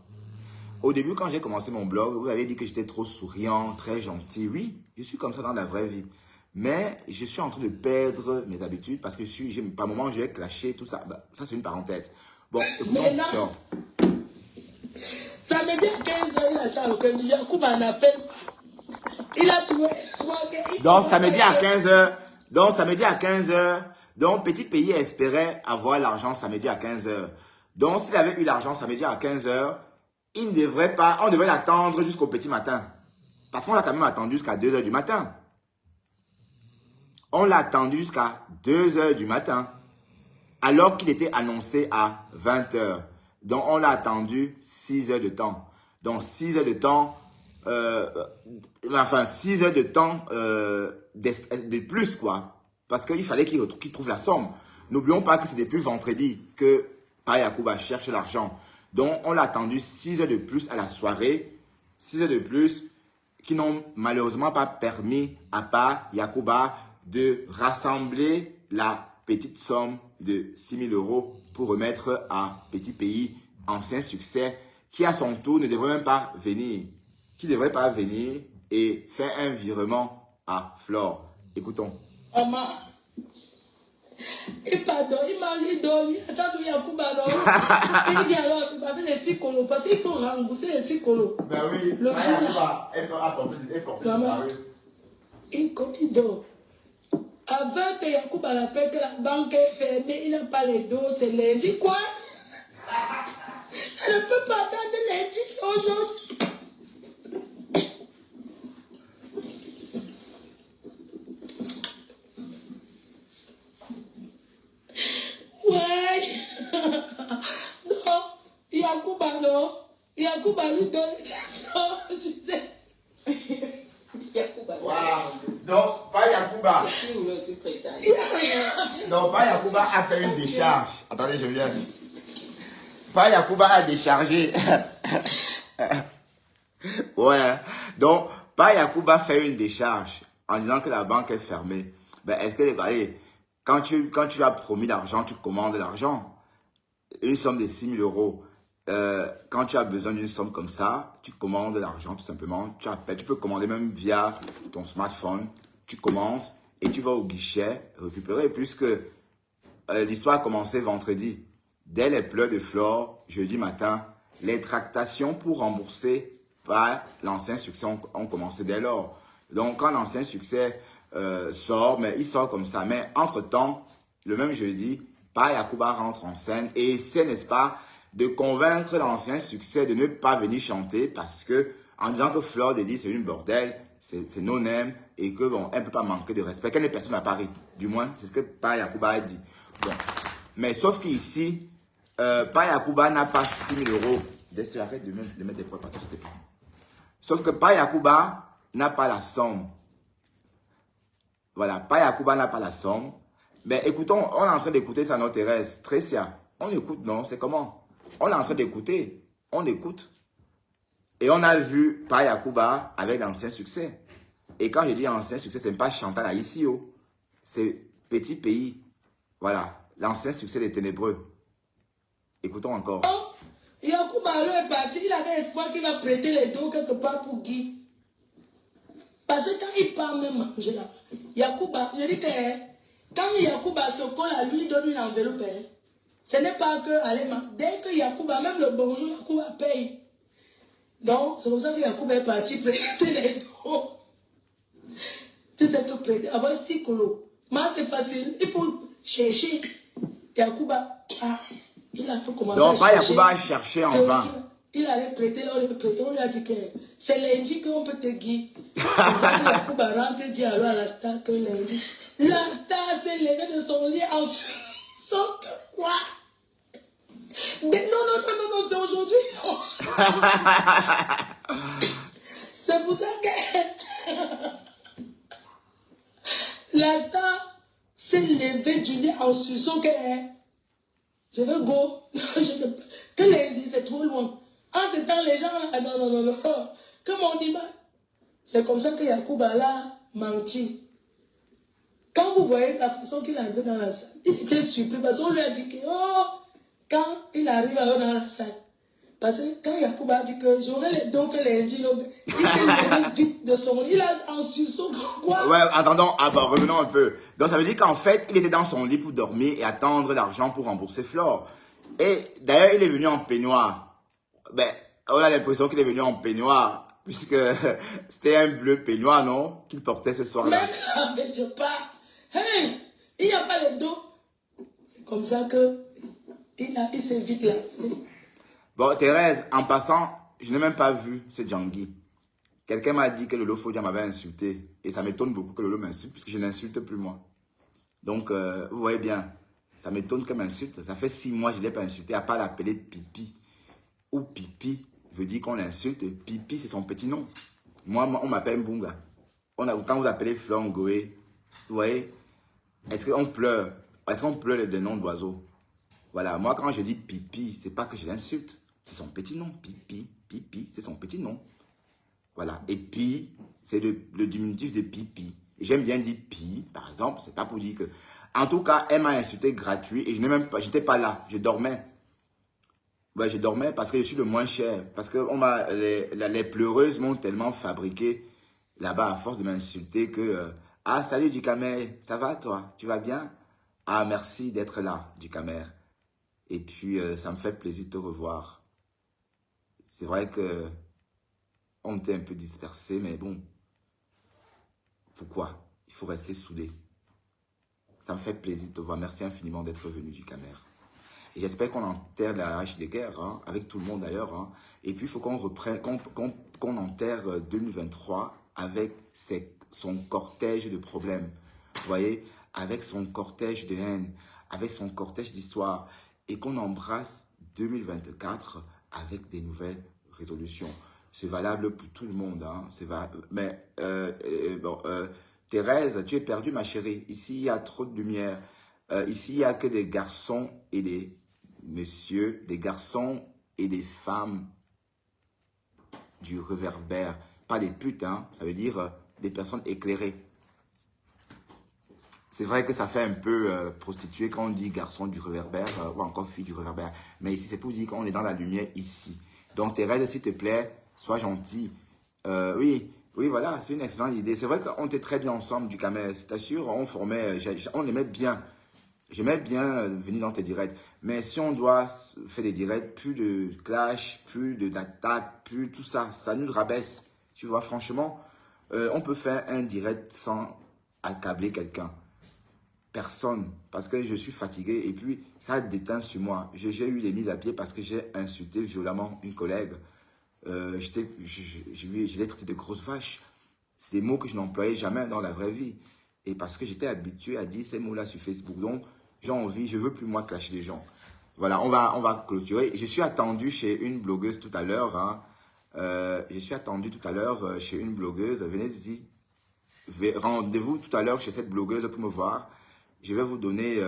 au début, quand j'ai commencé mon blog, vous avez dit que j'étais trop souriant, très gentil. Oui, je suis comme ça dans la vraie vie. Mais je suis en train de perdre mes habitudes parce que par moment, je vais clasher, tout ça. Bah, ça, c'est une parenthèse. Bon, écoutons. Ça me dit à 15h, il attend que Yacouba n'appelle pas. Il a trouvé. Donc, samedi à 15h. Donc, samedi à 15h. Donc, Petit Pays espérait avoir l'argent samedi à 15h. Donc, s'il avait eu l'argent samedi à 15h, il ne devrait pas, on devrait l'attendre jusqu'au petit matin. Parce qu'on l'a quand même attendu jusqu'à 2h du matin. On l'a attendu jusqu'à 2h du matin. Alors qu'il était annoncé à 20h. Donc, on l'a attendu 6 heures de temps. Donc, 6 heures de temps, 6 heures de temps de plus, quoi. Parce qu'il fallait qu'il trouve la somme. N'oublions pas que c'est depuis vendredi que Papa Yacouba cherche l'argent. Donc, on l'a attendu 6 heures de plus à la soirée. 6 heures de plus qui n'ont malheureusement pas permis à Papa Yacouba de rassembler la petite somme de 6 000 euros pour remettre à Petit Pays, ancien succès, qui à son tour ne devrait même pas venir. Qui ne devrait pas venir et faire un virement à Flore. Écoutons. Maman, et pardon, il mange, il dort, il attend qu'il y a un coup d'adon. Il dit alors, il va faire les 6 colos, parce qu'il faut rembourser les 6 colos. Ben oui, le jour, elle peut apporter disparu. Il dort. Avant que Yacouba l'appelle que la banque est fermée, il n'a pas les dos, c'est lundi. Quoi? Ça ne peut pas attendre lundi, c'est aujourd'hui. Ouais. Non, Yacouba, non. Yacouba lui donne. Non, tu sais. Yacouba. Wow. Donc, Papa Yacouba. Donc, Papa Yacouba a fait une décharge. Attendez, je viens. Papa Yacouba a déchargé. Ouais. Donc, Papa Yacouba fait une décharge en disant que la banque est fermée. Ben, est-ce que, allez, quand tu as promis l'argent, tu commandes l'argent. Une somme de 6 000 euros. Quand tu as besoin d'une somme comme ça, tu commandes l'argent tout simplement. Tu appelles, tu peux commander même via ton smartphone. Tu commandes et tu vas au guichet récupérer. Puisque l'histoire a commencé vendredi. Dès les pleurs de Flore, jeudi matin, les tractations pour rembourser par l'ancien succès ont commencé dès lors. Donc, quand l'ancien succès sort, mais il sort comme ça. Mais entre-temps, le même jeudi, Papa Yacouba rentre en scène et essaie, n'est-ce pas, de convaincre l'ancien succès de ne pas venir chanter parce que, en disant que Flore de Lys c'est une bordel, c'est non-aime et que bon, elle ne peut pas manquer de respect, qu'elle n'est personne à Paris. Du moins, c'est ce que Papa Yacouba a dit. Bon. Mais sauf qu'ici, Pa Yakuba n'a pas 6 000 euros. Arrête de mettre des points partout, s'il te plaît. Sauf que Pa Yakuba n'a pas la somme. Voilà, Pa Yakuba n'a pas la somme. Mais écoutons, on est en train d'écouter ça, non, Thérèse. Trécia, on écoute, non? C'est comment? On est en train d'écouter. On écoute. Et on a vu Pa Yakuba avec l'ancien succès. Et quand je dis ancien succès, ce n'est pas Chantal Aïssio. C'est Petit Pays. Voilà, l'ancien succès des Ténébreux. Écoutons encore. Yakuba est parti, il avait espoir qu'il va prêter les dos quelque part pour Guy. Parce que quand il part même manger là, Yakuba, je dis que quand Yakuba se colle à lui, donne une enveloppe, ce n'est pas que aller manger. Dès que Yakuba, même le bonjour, Yakuba paye. Donc, c'est pour ça que Yakuba est parti prêter les dos. Tu sais que prêter, avoir 6 colos. Moi, c'est facile. Il faut chercher. Yakuba, il a fait commencer donc, à chercher. Donc, Yakuba a cherché en vain. Il allait prêter, on lui a dit que c'est lundi qu'on peut te guider. Yakuba rentre et dit alors à la star que lundi. La star s'est levée de son lit en suissant que quoi? Mais non, c'est aujourd'hui. C'est pour ça que la star s'est levée du lit en suissant que je veux go. Que lundi, c'est trop loin. Entre temps, les gens là, non. Que mon image. C'est comme ça que Yakuba l'a menti. Quand vous voyez la façon qu'il est arrivé dans la salle, il était surpris parce qu'on lui a dit que, quand il arrive dans la salle, parce que quand Yakuba a dit que j'aurais les dons que lundi, il de son lit, il a en sursaut, quoi? Ouais, attendons, revenons un peu. Donc ça veut dire qu'en fait, il était dans son lit pour dormir et attendre l'argent pour rembourser Flore. Et d'ailleurs, il est venu en peignoir. Ben, on a l'impression qu'il est venu en peignoir, puisque c'était un bleu peignoir, non, qu'il portait ce soir-là. Mais je pars. Hey, il n'y a pas le dos. C'est comme ça que il s'est vite là. Bon, Thérèse, en passant, je n'ai même pas vu ce Djangui. Quelqu'un m'a dit que Lolo Fodia m'avait insulté. Et ça m'étonne beaucoup que Lolo m'insulte, puisque je n'insulte plus moi. Donc, vous voyez bien, ça m'étonne qu'elle m'insulte. Ça fait 6 mois que je ne l'ai pas insulté, à part l'appeler Pipi. Ou Pipi veut dire qu'on l'insulte. Pipi, c'est son petit nom. Moi, on m'appelle Mbunga. Quand vous appelez Flore Ngoé, vous voyez, est-ce qu'on pleure? Est-ce qu'on pleure des noms d'oiseaux? Voilà, moi, quand je dis Pipi, c'est pas que je l'insulte. C'est son petit nom. Pipi, c'est son petit nom. Voilà. Et Pi, c'est le diminutif de Pipi. Et j'aime bien dire Pi, par exemple. C'est pas pour dire que... En tout cas, elle m'a insulté gratuit. Et je n'ai même pas... J'étais pas là. Je dormais. Ouais, je dormais parce que je suis le moins cher. Parce que les pleureuses m'ont tellement fabriqué là-bas à force de m'insulter que... ah, salut Ducamer. Ça va, toi? Tu vas bien? Ah, merci d'être là, Ducamer. Et puis, ça me fait plaisir de te revoir. C'est vrai que on était un peu dispersés, mais bon. Pourquoi? Il faut rester soudés. Ça me fait plaisir de te voir. Merci infiniment d'être venu du Camer. Et j'espère qu'on enterre la hache de guerre, hein, avec tout le monde d'ailleurs. Hein. Et puis, il faut qu'on reprenne, qu'on enterre 2023 avec son cortège de problèmes. Vous voyez? Avec son cortège de haine, avec son cortège d'histoire. Et qu'on embrasse 2024 avec des nouvelles résolutions. C'est valable pour tout le monde. Hein. Mais, Thérèse, tu es perdue, ma chérie. Ici, il y a trop de lumière. Ici, il n'y a que des garçons et des messieurs, des garçons et des femmes du réverbère. Pas des putes, hein. Ça veut dire des personnes éclairées. C'est vrai que ça fait un peu prostitué quand on dit garçon du réverbère ou encore fille du réverbère. Mais ici, c'est pour dire qu'on est dans la lumière ici. Donc, Thérèse, s'il te plaît, sois gentille. Oui, voilà, c'est une excellente idée. C'est vrai qu'on était très bien ensemble du Camer. Je t'assure, on aimait bien. J'aimais bien venir dans tes directs. Mais si on doit faire des directs, plus de clash, plus d'attaques, plus tout ça, ça nous rabaisse. Tu vois, franchement, on peut faire un direct sans accabler quelqu'un. Personne, parce que je suis fatigué et puis ça déteint sur moi. J'ai eu des mises à pied parce que j'ai insulté violemment une collègue. Je l'ai traité de grosse vache. C'est des mots que je n'employais jamais dans la vraie vie. Et parce que j'étais habitué à dire ces mots-là sur Facebook. Donc, j'ai envie, je ne veux plus moi clasher les gens. Voilà, on va clôturer. Je suis attendu chez une blogueuse tout à l'heure. Hein. Je suis attendu tout à l'heure chez une blogueuse. Venez-y. Rendez-vous tout à l'heure chez cette blogueuse pour me voir. Je vais vous donner...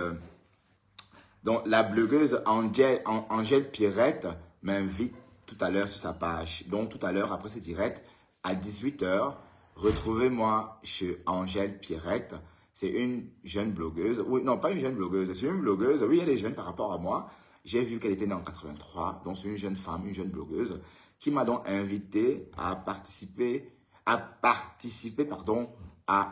donc, la blogueuse Angèle Pierrette m'invite tout à l'heure sur sa page. Donc, tout à l'heure, après ce direct, à 18 h, retrouvez-moi chez Angèle Pierrette. C'est une jeune blogueuse. Oui, non, pas une jeune blogueuse. C'est une blogueuse. Oui, elle est jeune par rapport à moi. J'ai vu qu'elle était née en 83. Donc, c'est une jeune femme, une jeune blogueuse qui m'a donc invité à participer à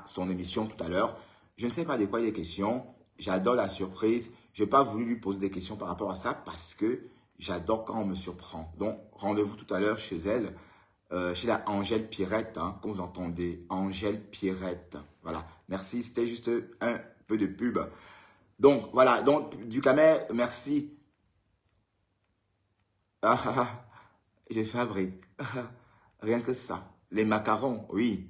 son émission tout à l'heure. Je ne sais pas de quoi il est question. J'adore la surprise. Je n'ai pas voulu lui poser des questions par rapport à ça parce que j'adore quand on me surprend. Donc, rendez-vous tout à l'heure chez elle, chez la Angèle Pierrette, hein, comme vous entendez, Angèle Pierrette. Voilà, merci, c'était juste un peu de pub. Donc, voilà, donc, du Camer, merci. Je fabrique, rien que ça. Les macarons, oui.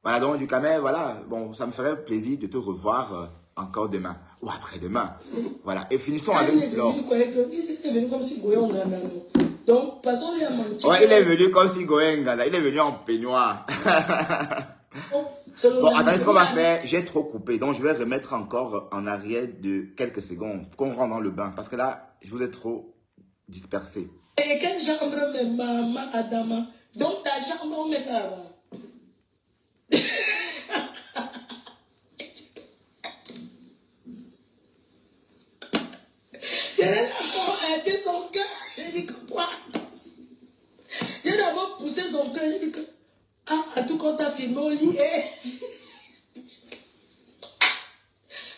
Voilà, donc, du Camer, voilà, bon, ça me ferait plaisir de te revoir encore demain ou après-demain. Voilà, et finissons avec Flore. Il est venu comme si Goyen on a même. Donc, passons lui à menti. Ouais, il est venu comme si Goyenga, il est venu en peignoir. Bon, attendez, ce qu'on va faire, j'ai trop coupé, donc je vais remettre encore en arrière de quelques secondes, qu'on rentre dans le bain, parce que là, je vous ai trop dispersé. Et quelle chambre met maman Adama? Donc, ta chambre, on met ça là-bas. Il a d'abord arrêté son cœur. Il dit que quoi? Il a d'abord poussé son cœur. Il dit que, ah, à tout quand t'as filmé au lit.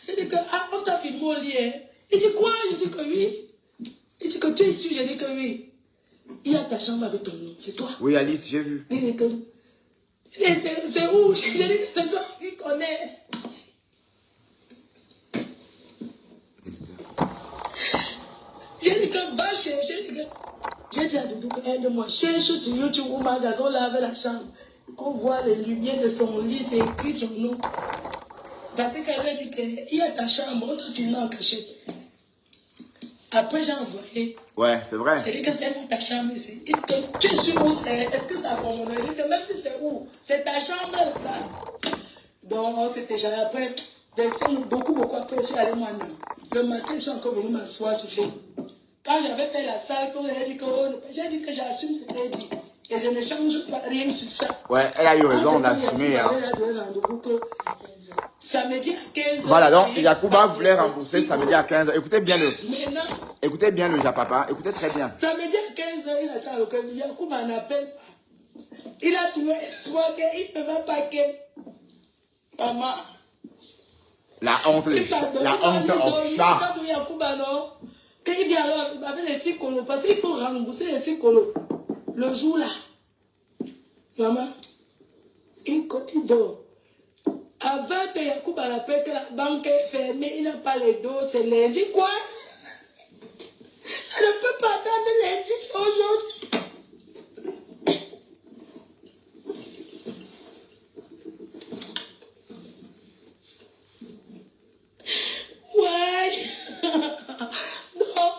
J'ai dit que, ah, on t'a filmé au lit. Il dit quoi? Je dis que oui. Il dit que tu es sûr? J'ai dit que oui. Il y a ta chambre avec ton nom. C'est toi? Oui, Alice, j'ai vu. Il dit que, c'est où? J'ai dit que c'est toi qui connais. J'ai dit que va chercher. J'ai dit à Doudou, aide-moi, cherche sur YouTube ou magasin, on lave la chambre. On voit les lumières de son lit, c'est écrit son nom. Parce qu'elle a dit qu'il y a ta chambre, on t'a filmé en cachette. Après, j'ai envoyé. Ouais, c'est vrai. J'ai dit que c'est où ta chambre ici. Il dit que tu es sûr où c'est? Est-ce que ça va mon nom? Il dit que même si c'est où, c'est ta chambre là. Donc, c'était déjà après. Beaucoup après, je suis allée moi. Le matin, je suis encore venu m'asseoir sur Facebook. Quand j'avais fait la salle, quand j'ai dit que j'assume ce qu'elle dit. Et je ne change pas rien sur ça. Ouais, elle a eu raison d'assumer. Hein. Samedi à 15h. Voilà, donc Yacouba voulait rembourser samedi à 15h. Écoutez bien le Japapa. Écoutez très bien. Samedi à 15h, il attend le cœur. Yacouba n'appelle pas. Il a tué espoir qu'il ne va pas que. Maman. La honte des chats. La honte au chat. Yacouba, non. Quand il vient alors avec les 6 colos, parce qu'il faut rembourser les 6 colos. Le jour là, maman, il dort. Avant que Yacouba l'appelle que la banque est fermée, il n'a pas les dos, c'est lundi. Quoi? Ça ne peut pas attendre lundi, aujourd'hui. Ouais. Non,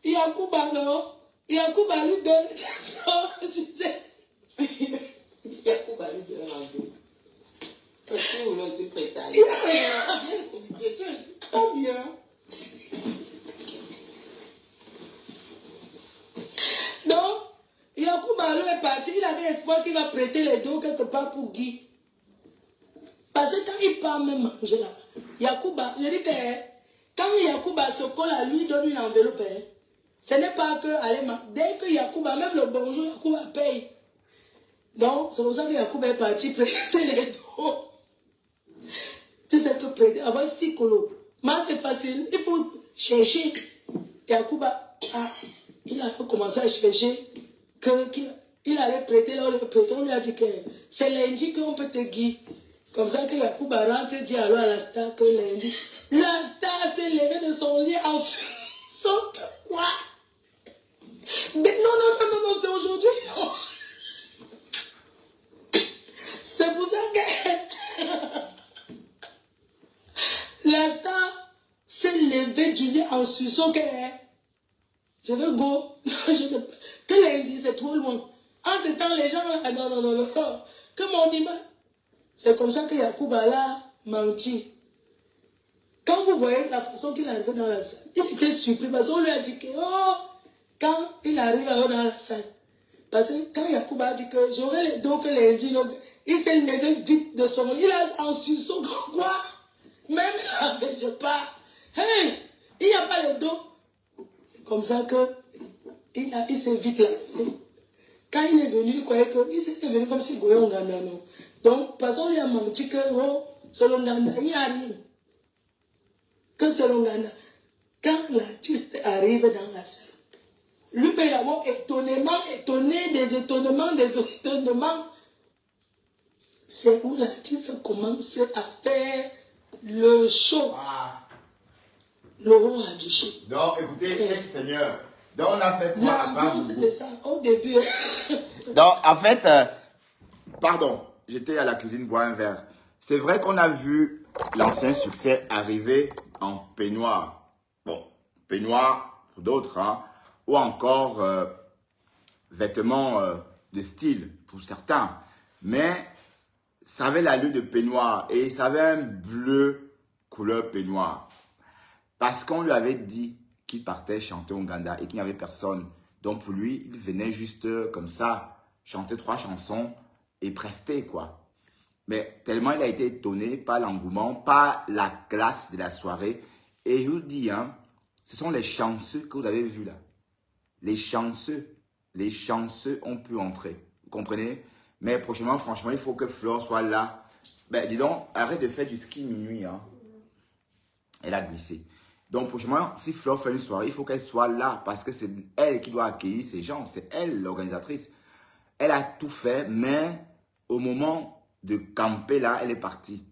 Yacouba, non. Yacouba lui donne. Non, tu sais. Yacouba lui donne l'envie. Parce que vous l'avez préparé. Combien? Non, Yacouba lui est parti. Il avait espoir qu'il va prêter les dos quelque part pour Guy. Parce que quand il part même manger là, Yacouba, je dis que quand Yacouba se colle à lui, donne une enveloppe. Ce n'est pas que aller dès que Yacouba, même le bonjour, Yacouba paye. Donc, c'est pour ça que Yacouba est parti prêter les dos. Tu sais que prêter, avoir 6 colos. Mais c'est facile, il faut chercher. Yacouba, il a commencé à chercher qu'il allait prêter, là, le prêteur lui a dit que c'est lundi qu'on peut te guider. Comme ça que Yacouba rentre et dit alors à la star que lundi. La star s'est levée de son lit en sauf quoi? Mais non, c'est aujourd'hui. C'est pour ça que la star s'est levée du lit en suçant que Je veux go. Que lundi, c'est trop loin. Entre temps, les gens, ah non, non, non, non. Comme on dit, c'est comme ça que Yacoub a menti. Quand vous voyez la façon qu'il arrive dans la salle, il était surpris parce qu'on lui a dit que, oh, quand il arrive dans la salle, parce que quand Yacoub a dit que j'aurai les dos que lundi, donc, il s'est levé vite de son lit. Il a en sursaut comme quoi, même avec je pars. Hey, il n'y a pas le dos. C'est comme ça que il s'est vite lavé. Quand il est venu, il croyait qu'il s'est venu comme si Goyon Nganda, non. Donc, parce qu'on lui a menti que, oh, selon Nganda, il n'y a rien. Que selon Nganda, quand l'artiste arrive dans la salle, lui peut avoir étonné des étonnements. C'est où l'artiste commence à faire le show. Ah. Le roi du show. Donc, écoutez, Seigneur. Donc, on a fait quoi à part vous? C'est ça, au début. Donc, en fait, pardon, j'étais à la cuisine boire un verre. C'est vrai qu'on a vu l'ancien succès arriver en peignoir. Bon, peignoir pour d'autres, hein, ou encore vêtements de style pour certains. Mais ça avait l'allure de peignoir et ça avait un bleu couleur peignoir. Parce qu'on lui avait dit qu'il partait chanter au Ouganda et qu'il n'y avait personne. Donc pour lui, il venait juste comme ça, chanter 3 chansons et prester quoi. Mais tellement il a été étonné par l'engouement, par la classe de la soirée. Et je vous dis, hein, ce sont les chanceux que vous avez vus là. Les chanceux ont pu entrer. Vous comprenez? Mais prochainement, franchement, il faut que Flore soit là. Ben, dis donc, arrête de faire du ski minuit. Hein. Elle a glissé. Donc, prochainement, si Flore fait une soirée, il faut qu'elle soit là parce que c'est elle qui doit accueillir ces gens. C'est elle, l'organisatrice. Elle a tout fait, mais au moment de camper là, elle est partie.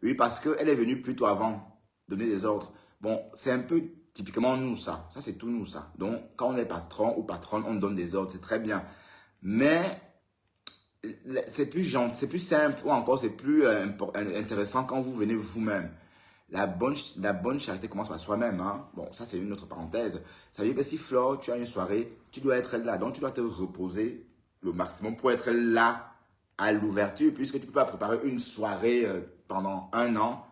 Oui, parce qu'elle est venue plutôt avant donner des ordres. Bon, c'est un peu typiquement nous, ça. Ça, c'est tout nous, ça. Donc, quand on est patron ou patronne, on donne des ordres. C'est très bien. Mais c'est plus gentil, c'est plus simple ou encore c'est plus intéressant quand vous venez vous-même. La bonne charité commence par soi-même. Hein. Bon, ça, c'est une autre parenthèse. Ça veut dire que si Flore, tu as une soirée, tu dois être là. Donc, tu dois te reposer le maximum pour être là à l'ouverture, puisque tu ne peux pas préparer une soirée pendant 1 an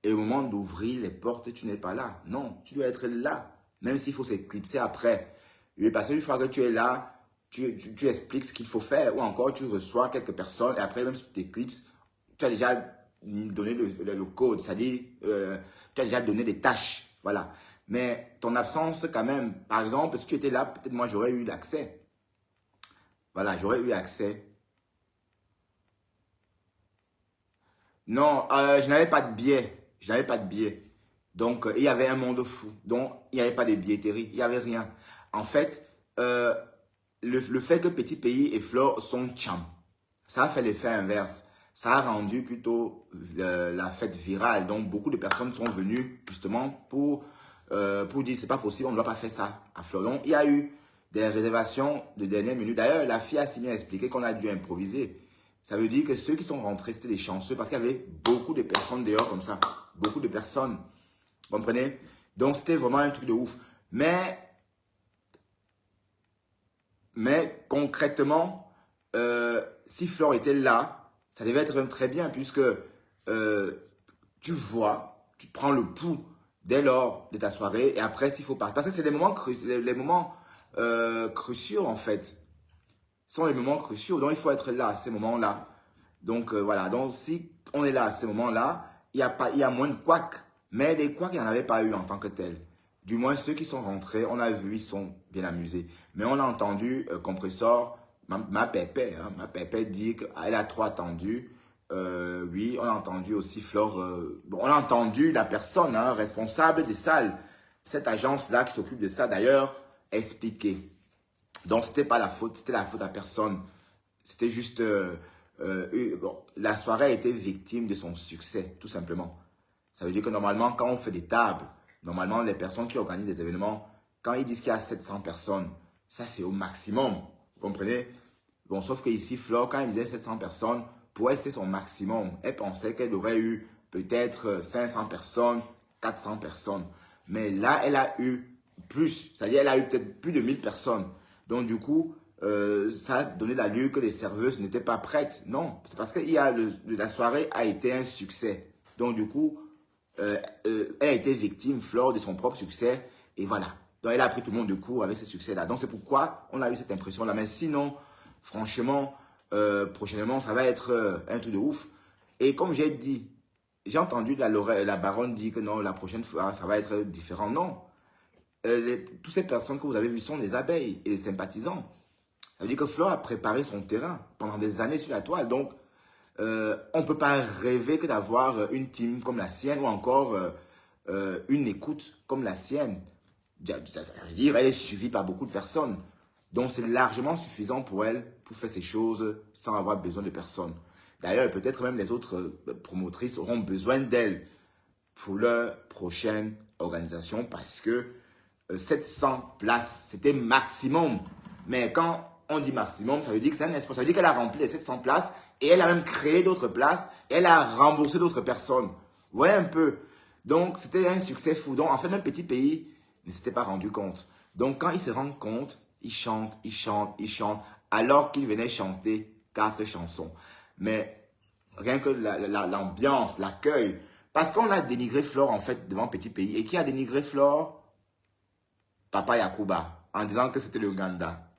et au moment d'ouvrir les portes, tu n'es pas là. Non, tu dois être là, même s'il faut s'éclipser après. Et parce qu'une fois que tu es là, tu expliques ce qu'il faut faire ou encore tu reçois quelques personnes et après, même si tu t'éclipses, tu as déjà donné le code, c'est-à-dire tu as déjà donné des tâches. Voilà. Mais ton absence, quand même, par exemple, si tu étais là, peut-être moi j'aurais eu l'accès. Voilà, j'aurais eu accès. Non, je n'avais pas de billet. Je n'avais pas de billet. Donc, il y avait un monde fou. Donc, il n'y avait pas de billetterie. Il n'y avait rien. En fait, le fait que Petit Pays et Flore sont cham, ça a fait l'effet inverse. Ça a rendu plutôt la fête virale. Donc, beaucoup de personnes sont venues justement pour dire c'est pas possible, on ne doit pas faire ça à Flore. Donc, il y a eu des réservations de dernière minute. D'ailleurs, la fille a si bien expliqué qu'on a dû improviser. Ça veut dire que ceux qui sont rentrés, c'était des chanceux parce qu'il y avait beaucoup de personnes dehors comme ça. Beaucoup de personnes. Vous comprenez? Donc, c'était vraiment un truc de ouf. Mais concrètement, si Flore était là, ça devait être très bien puisque tu vois, tu prends le pouls dès lors de ta soirée et après, s'il faut partir. Parce que c'est les moments cruciaux en fait. Ce sont les moments cruciaux. Donc, il faut être là à ces moments-là. Donc, voilà. Donc, si on est là à ces moments-là, il y a moins de couacs. Mais des couacs, il n'y en avait pas eu en tant que tel. Du moins, ceux qui sont rentrés, on a vu, ils sont bien amusés. Mais on a entendu Compressor, ma pépé, hein, ma pépé dit qu'elle a trop attendu. Oui, on a entendu aussi Flore. Bon, on a entendu la personne responsable des salles. Cette agence-là qui s'occupe de ça, d'ailleurs, expliquer. Donc, c'était pas la faute, c'était la faute à personne. C'était juste, bon, la soirée a été victime de son succès, tout simplement. Ça veut dire que normalement, quand on fait des tables, normalement, les personnes qui organisent des événements, quand ils disent qu'il y a 700 personnes, ça c'est au maximum, vous comprenez? Bon, sauf qu'ici, Flore, quand elle disait 700 personnes, pour elle, c'était son maximum. Elle pensait qu'elle aurait eu peut-être 500 personnes, 400 personnes. Mais là, elle a eu plus. C'est-à-dire, elle a eu peut-être plus de 1000 personnes. Donc, du coup, ça a donné l'allure que les serveuses n'étaient pas prêtes. Non, c'est parce que la soirée a été un succès. Donc, du coup, elle a été victime, Flore, de son propre succès. Et voilà. Donc, elle a pris tout le monde de court avec ce succès-là. Donc, c'est pourquoi on a eu cette impression-là. Mais sinon, franchement, prochainement, ça va être un truc de ouf. Et comme j'ai dit, j'ai entendu la baronne dire que non, la prochaine fois, ça va être différent. Non. Toutes ces personnes que vous avez vues sont des abeilles et des sympathisants. Ça veut dire que Flore a préparé son terrain pendant des années sur la toile. Donc, on ne peut pas rêver que d'avoir une team comme la sienne ou encore une écoute comme la sienne. Ça veut dire qu'elle est suivie par beaucoup de personnes. Donc, c'est largement suffisant pour elle pour faire ces choses sans avoir besoin de personne. D'ailleurs, peut-être même les autres promotrices auront besoin d'elle pour leur prochaine organisation parce que 700 places, c'était maximum. Mais quand on dit maximum, ça veut dire que c'est un espoir. Ça veut dire qu'elle a rempli les 700 places et elle a même créé d'autres places et elle a remboursé d'autres personnes. Vous voyez un peu. Donc, c'était un succès fou. Donc, en fait, même petit pays ne s'était pas rendu compte. Donc, quand ils se rendent compte, ils chantent, alors qu'ils venaient chanter 4 chansons. Mais rien que l'ambiance, l'accueil, parce qu'on a dénigré Flore, en fait, devant petit pays. Et qui a dénigré Flore? Papa Yakuba, en disant que c'était le Ouganda.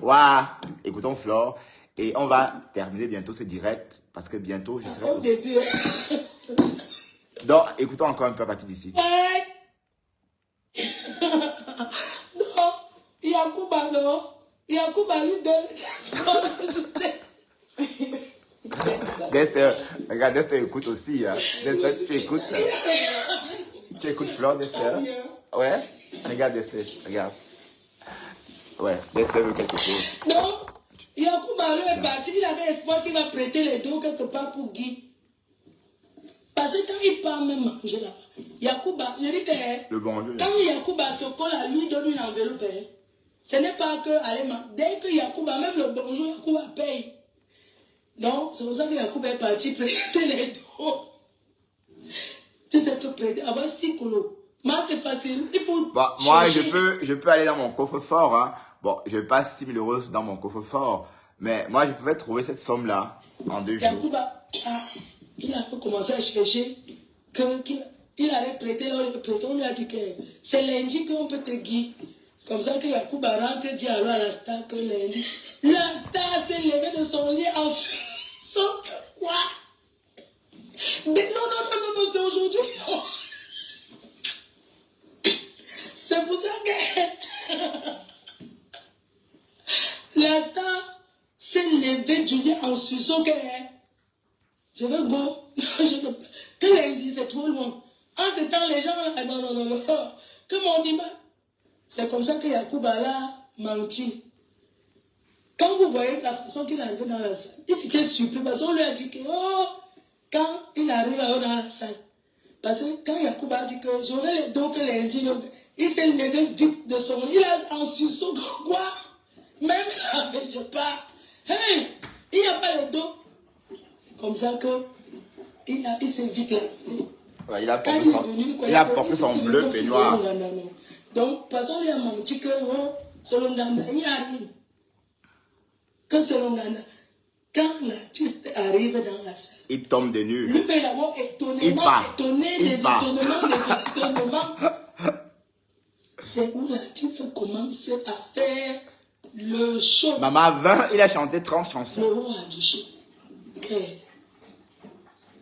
Waouh, écoutons Flore. Et on va terminer bientôt ce direct, parce que bientôt, je serai... Au début... Donc, écoutons encore un peu à partir d'ici. Non, Yakuba, non. Yakuba, lui, donne... Dexter, regarde, Dexter écoute aussi. Hein. Dexter, tu écoutes. Tu écoutes Flore, Dexter? Ouais? Regarde, Dexter, regarde. Ouais, Dexter veut quelque chose. Non, Yakuba, lui, est parti. Il avait espoir qu'il va prêter les dons quelque part pour Guy. Parce que quand il part même manger là, Yakuba, je dis que le bonjour. Quand Yakuba se colle à lui, donne une enveloppe. Ce n'est pas que allez, dès que Yakuba, même le bonjour, Yakuba paye. Donc, c'est pour ça que Yakuba est parti prêter les dons. Tu sais que prêter, avoir 6 colos. Moi, c'est facile. Il faut. Bon, moi, je peux aller dans mon coffre-fort. Hein. Bon, je passe 6 000 € dans mon coffre-fort. Mais moi, je pouvais trouver cette somme-là en 2 jours. Yakuba, il a commencé à chercher qu'il allait prêter. On lui a dit que c'est lundi qu'on peut te guider. C'est comme ça que Yakuba rentre et dit alors à la star que lundi. La star s'est levée de son lit en sauf quoi? Mais non, c'est aujourd'hui. C'est pour ça que la star s'est levée du lit en suçant que je veux go. Que lundi, c'est trop loin. Entre temps, les gens là, non. Que mon dimanche. C'est comme ça que Yakuba a menti. Quand vous voyez la façon qu'il est arrivé dans la salle, il était surpris parce qu'on lui a dit que, quand il arrive dans la salle, parce que quand Yakuba a dit que j'aurai les dons que lundi, il s'est levé vite de son lit, il a en sursaut, quoi? Même là, je pars. Hey, il n'y a pas les dons. Comme ça que, il s'est vite là. Ouais, il a porté son bleu peignoir. Donc, parce qu'on lui a menti que Solonganda, il arrive. Que Solonganda, quand l'artiste arrive dans la salle, il tombe des nues. Lui peut d'abord étonné des étonnements. C'est où l'artiste commence à faire le show. Maman 20, il a chanté 30 chansons. Le roi du show. Okay.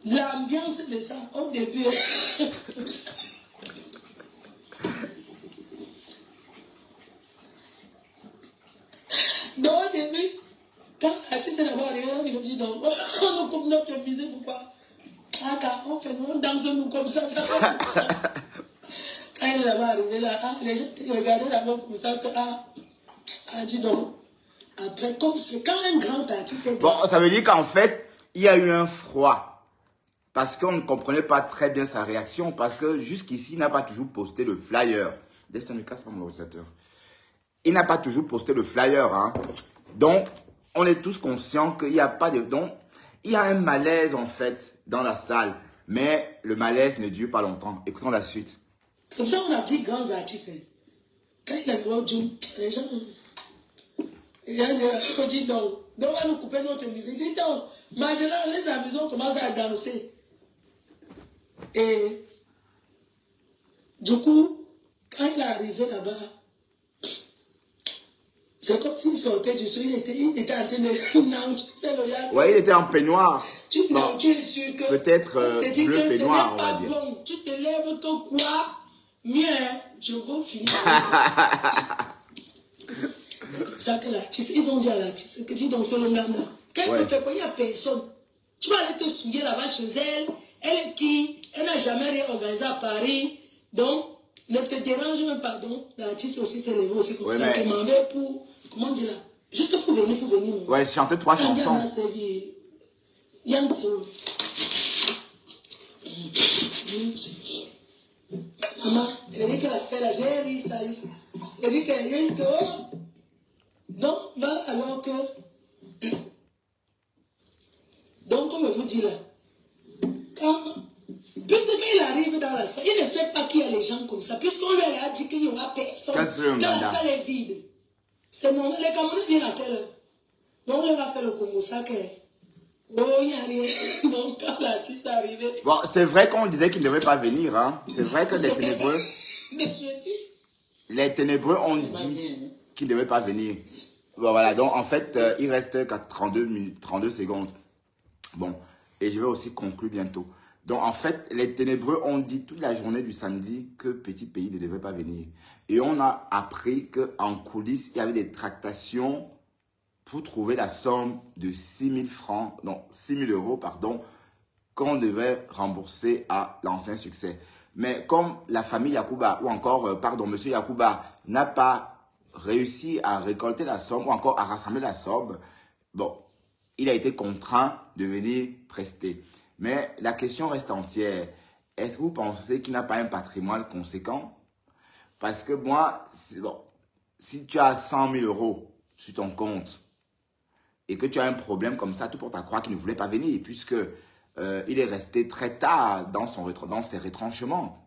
L'ambiance de ça, au début. Donc au début, quand l'artiste est d'abord arrivé, il me dit donc, on coupe notre musique ou pas? Ah, car on danse nous comme ça. Quand il est d'abord arrivé là, les gens regardaient d'abord comme ça, dis donc. Après, comme c'est quand un grand artiste est... Bon, ça veut dire qu'en fait, il y a eu un froid. Parce qu'on ne comprenait pas très bien sa réaction. Parce que jusqu'ici, il n'a pas toujours posté le flyer. Laisse me casse pas mon ordinateur. Il n'a pas toujours posté le flyer. Hein. Donc, on est tous conscients qu'il n'y a pas de... Donc, il y a un malaise en fait dans la salle. Mais le malaise ne dure pas longtemps. Écoutons la suite. C'est pour ça qu'on a dit grands artistes. Quand il a gros Dieu, les gens disent non. Donc, on va nous couper notre musique. Dis donc, maintenant, les amusons commencent à danser. Et du coup, quand il est arrivé là-bas, c'est comme s'il sortait du sol, il était en train de... Ouais, il était en peignoir. Tu Bon, es sûr que... peut-être bleu peignoir, on va dire. Bon. Tu te lèves que quoi? Mieux, je vais finir. C'est ça que l'artiste, ils ont dit à l'artiste que tu danses le Ghana. Quand il fait quoi, il n'y a personne. Tu vas aller te souiller là-bas chez elle. Elle est qui? Elle n'a jamais rien organisé à Paris. Donc, ne te dérange même pas. Donc, l'artiste aussi s'est levé aussi pour ça. Demandé pour, comment dire là? Juste pour venir. Ouais, chanter 3 chansons. Maman, elle a dit qu'elle a fait la gérie, ça. Elle a dit qu'elle a une tour. Donc, là, alors que... Donc, comme je vous dis là, puisqu'il arrive dans la salle, il ne sait pas qu'il y a les gens comme ça, puisqu'on lui a dit qu'il n'y aura personne, que la salle est vide. C'est normal, les Camerounais viennent à quelle heure? Donc, on va faire le Congo sacré. Oh, il n'y a rien. Donc, quand l'artiste est arrivé... Bon, c'est vrai qu'on disait qu'il ne devait pas venir, hein. C'est vrai que les ténébreux... Les ténébreux ont dit qu'il ne devait pas venir. Bon, voilà, donc en fait, il reste qu'à 32 minutes, 32 secondes. Bon, et je vais aussi conclure bientôt. Donc en fait, les ténébreux ont dit toute la journée du samedi que Petit Pays ne devait pas venir. Et on a appris qu'en coulisses, il y avait des tractations pour trouver la somme de 6 000 francs, non, 6 000 euros, pardon, qu'on devait rembourser à l'ancien succès. Mais comme la famille Yacouba, ou encore, monsieur Yacouba, n'a pas réussi à récolter la somme, ou encore à rassembler la somme, bon, il a été contraint de venir prester. Mais la question reste entière. Est-ce que vous pensez qu'il n'a pas un patrimoine conséquent? Parce que moi, bon, si tu as 100 000 euros sur ton compte et que tu as un problème comme ça, tout porte à croire qu'il ne voulait pas venir puisque il est resté très tard dans ses retranchements.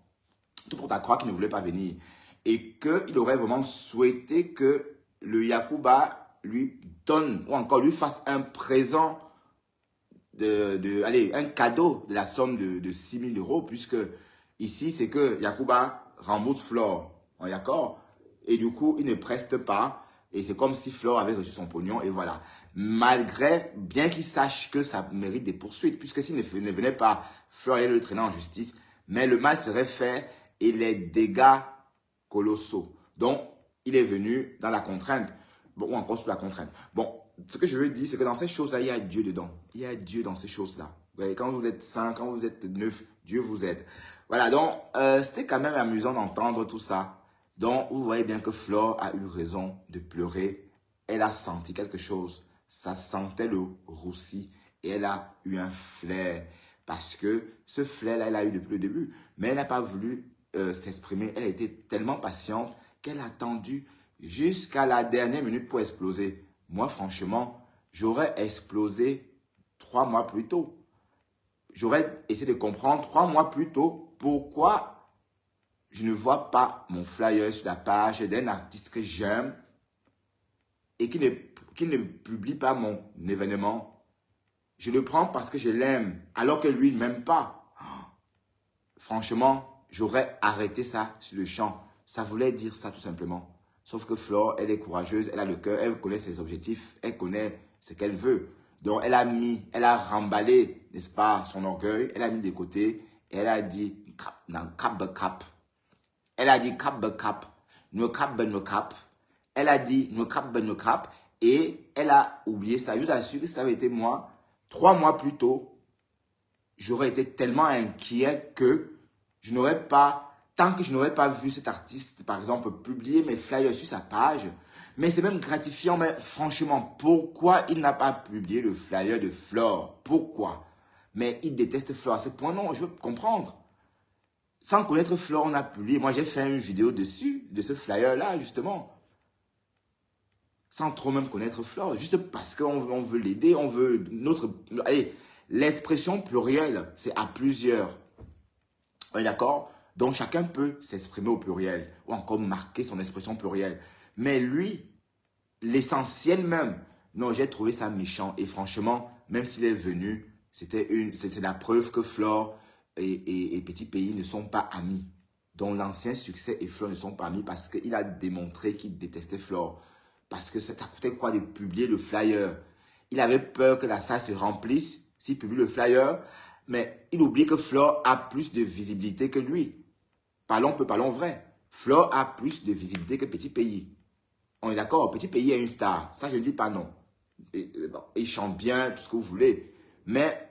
Tout porte à croire qu'il ne voulait pas venir. Et qu'il aurait vraiment souhaité que le Yacouba lui donne ou encore lui fasse un présent, un cadeau de la somme de 6 000 euros, puisque ici, c'est que Yacouba rembourse Flore. D'accord? Et du coup, il ne preste pas. Et c'est comme si Flore avait reçu son pognon. Et voilà. Malgré, bien qu'il sache que ça mérite des poursuites, puisque s'il ne venait pas, Flore allait le traîner en justice. Mais le mal serait fait et les dégâts colossaux. Donc, il est venu dans la contrainte. Bon, ou encore sous la contrainte. Bon, ce que je veux dire, c'est que dans ces choses-là, il y a Dieu dedans. Il y a Dieu dans ces choses-là. Vous voyez, quand vous êtes saint, quand vous êtes neuf, Dieu vous aide. Voilà, donc, c'était quand même amusant d'entendre tout ça. Donc, vous voyez bien que Flore a eu raison de pleurer. Elle a senti quelque chose. Ça sentait le roussi. Et elle a eu un flair. Parce que ce flair-là, elle a eu depuis le début. Mais elle n'a pas voulu s'exprimer. Elle a été tellement patiente qu'elle a attendu jusqu'à la dernière minute pour exploser. Moi, franchement, j'aurais explosé 3 mois plus tôt. J'aurais essayé de comprendre 3 mois plus tôt pourquoi je ne vois pas mon flyer sur la page d'un artiste que j'aime et qui ne publie pas mon événement. Je le prends parce que je l'aime, alors que lui ne m'aime pas. Franchement, j'aurais arrêté ça sur le champ. Ça voulait dire ça tout simplement. Sauf que Flore, elle est courageuse, elle a le cœur, elle connaît ses objectifs, elle connaît ce qu'elle veut. Donc, elle a remballé, n'est-ce pas, son orgueil, elle a mis de côté et elle a dit, cap. Elle a dit, cap, no cap. Elle a dit, no cap, et elle a oublié ça. Je vous assure que ça avait été moi, 3 mois plus tôt, j'aurais été tellement inquiet que je n'aurais pas... Tant que je n'aurais pas vu cet artiste, par exemple, publier mes flyers sur sa page, mais c'est même gratifiant, mais franchement, pourquoi il n'a pas publié le flyer de Flore? Pourquoi? Mais il déteste Flore à ce point, non, je veux comprendre. Sans connaître Flore, on a publié, moi j'ai fait une vidéo dessus, de ce flyer-là, justement. Sans trop même connaître Flore, juste parce qu'on veut l'aider, on veut notre... Allez, l'expression plurielle, c'est à plusieurs. On est d'accord? Donc, chacun peut s'exprimer au pluriel ou encore marquer son expression plurielle. Mais lui, l'essentiel même, non, j'ai trouvé ça méchant. Et franchement, même s'il est venu, c'est la preuve que Flore et Petit Pays ne sont pas amis. Donc, l'ancien succès et Flore ne sont pas amis parce qu'il a démontré qu'il détestait Flore. Parce que ça coûtait quoi de publier le flyer? Il avait peur que la salle se remplisse s'il publie le flyer, mais il oublie que Flore a plus de visibilité que lui. Parlons vrai. Flore a plus de visibilité que Petit Pays. On est d'accord, Petit Pays est une star. Ça, je ne dis pas non. Il chante bien, tout ce que vous voulez. Mais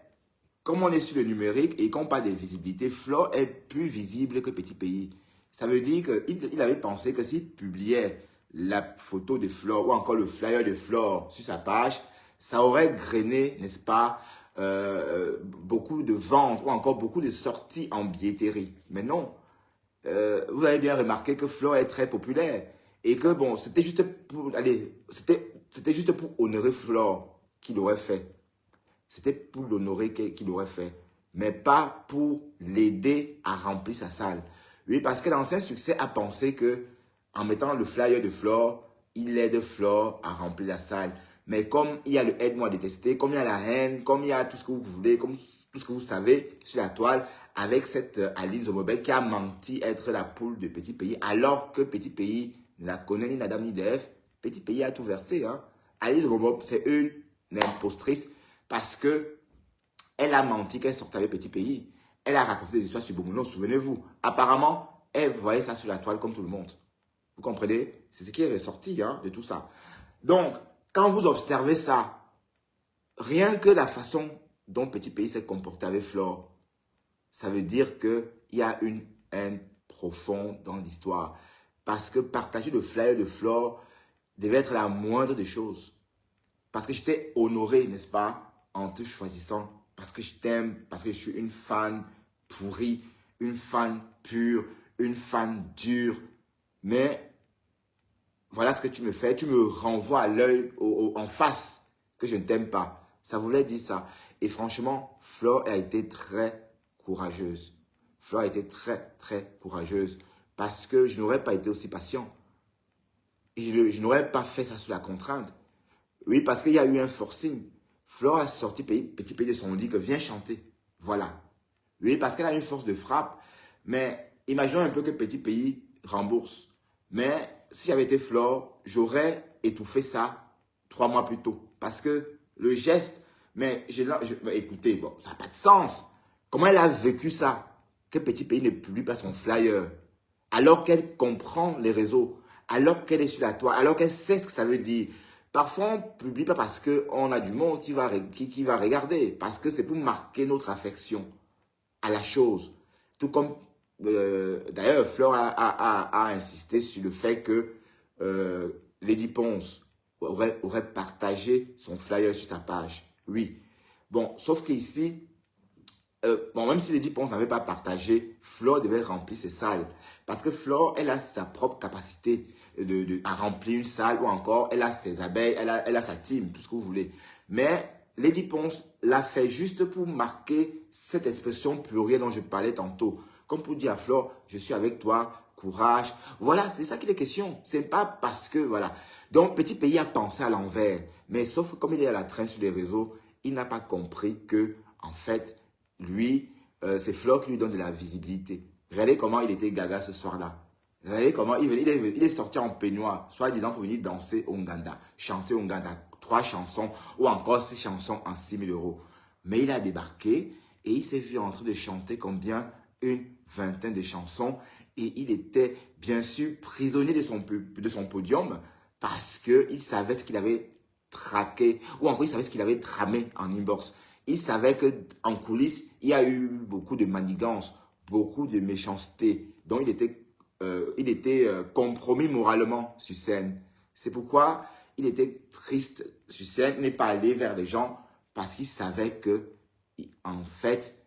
comme on est sur le numérique et qu'on parle de visibilité, Flore est plus visible que Petit Pays. Ça veut dire qu'il avait pensé que s'il publiait la photo de Flore ou encore le flyer de Flore sur sa page, ça aurait grainé, n'est-ce pas, beaucoup de ventes ou encore beaucoup de sorties en billetterie. Mais non. Vous avez bien remarqué que Flore est très populaire et que bon, c'était juste pour honorer Flore qu'il aurait fait. C'était pour l'honorer qu'il aurait fait, mais pas pour l'aider à remplir sa salle. Oui, parce que l'ancien succès a pensé que en mettant le flyer de Flore, il aide Flore à remplir la salle. Mais comme il y a le aide-moi à détester, comme il y a la haine, comme il y a tout ce que vous voulez, comme tout ce que vous savez sur la toile, avec cette Aline Zomobel qui a menti être la poule de Petit Pays, alors que Petit Pays ne la connaît ni d'Adam ni d'Ève, Petit Pays a tout versé. Hein. Aline Zomobel, c'est une impostrice parce que elle a menti qu'elle sortait avec Petit Pays. Elle a raconté des histoires sur Bomono, souvenez-vous. Apparemment, elle voyait ça sur la toile comme tout le monde. Vous comprenez? C'est ce qui est ressorti hein, de tout ça. Donc, quand vous observez ça, rien que la façon dont Petit Pays s'est comporté avec Flore, ça veut dire qu'il y a une haine profonde dans l'histoire. Parce que partager le flyer de Flore devait être la moindre des choses. Parce que j'étais honoré, n'est-ce pas, en te choisissant. Parce que je t'aime, parce que je suis une fan pourrie, une fan pure, une fan dure. Mais voilà ce que tu me fais. Tu me renvoies à l'œil, en face, que je ne t'aime pas. Ça voulait dire ça. Et franchement, Flore a été très courageuse. Flore a été très, très courageuse. Parce que je n'aurais pas été aussi patient. Et je n'aurais pas fait ça sous la contrainte. Oui, parce qu'il y a eu un forcing. Flore a sorti Petit Pays de son lit que viens chanter. Voilà. Oui, parce qu'elle a une force de frappe. Mais imaginons un peu que Petit Pays rembourse. Mais si j'avais été Flore, j'aurais étouffé ça 3 mois plus tôt. Parce que le geste, mais écoutez, bon, ça n'a pas de sens. Comment elle a vécu ça? Que Petit Pays ne publie pas son flyer. Alors qu'elle comprend les réseaux. Alors qu'elle est sur la toile. Alors qu'elle sait ce que ça veut dire. Parfois, on ne publie pas parce qu'on a du monde qui va regarder. Parce que c'est pour marquer notre affection à la chose. Tout comme, d'ailleurs, Flore a insisté sur le fait que Lady Ponce aurait partagé son flyer sur sa page. Oui. Bon, sauf qu'ici, bon, même si Lady Ponce n'avait pas partagé, Flore devait remplir ses salles. Parce que Flore, elle a sa propre capacité à remplir une salle ou encore, elle a ses abeilles, elle a sa team, tout ce que vous voulez. Mais Lady Ponce l'a fait juste pour marquer cette expression plurielle dont je parlais tantôt. Comme pour dire à Flore, je suis avec toi, courage. Voilà, c'est ça qu'il est question. C'est pas parce que, voilà. Donc, Petit Pays a pensé à l'envers. Mais sauf que comme il est à la traîne sur les réseaux, il n'a pas compris que, en fait, lui, c'est Flore qui lui donne de la visibilité. Regardez comment il était gaga ce soir-là. Regardez comment il est sorti en peignoir, soi-disant pour venir danser au Nganda, chanter au Nganda, 3 chansons ou encore 6 chansons en 6 000 €. Mais il a débarqué et il s'est vu en train de chanter combien? Une vingtaine de chansons. Et il était bien sûr prisonnier de son podium parce qu'il savait ce qu'il avait traqué ou encore il savait ce qu'il avait tramé en inbox. Il savait qu'en coulisses, il y a eu beaucoup de manigances, beaucoup de méchanceté. Donc, il était compromis moralement sur scène. C'est pourquoi il était triste sur scène. Il n'est pas allé vers les gens parce qu'il savait que, en fait,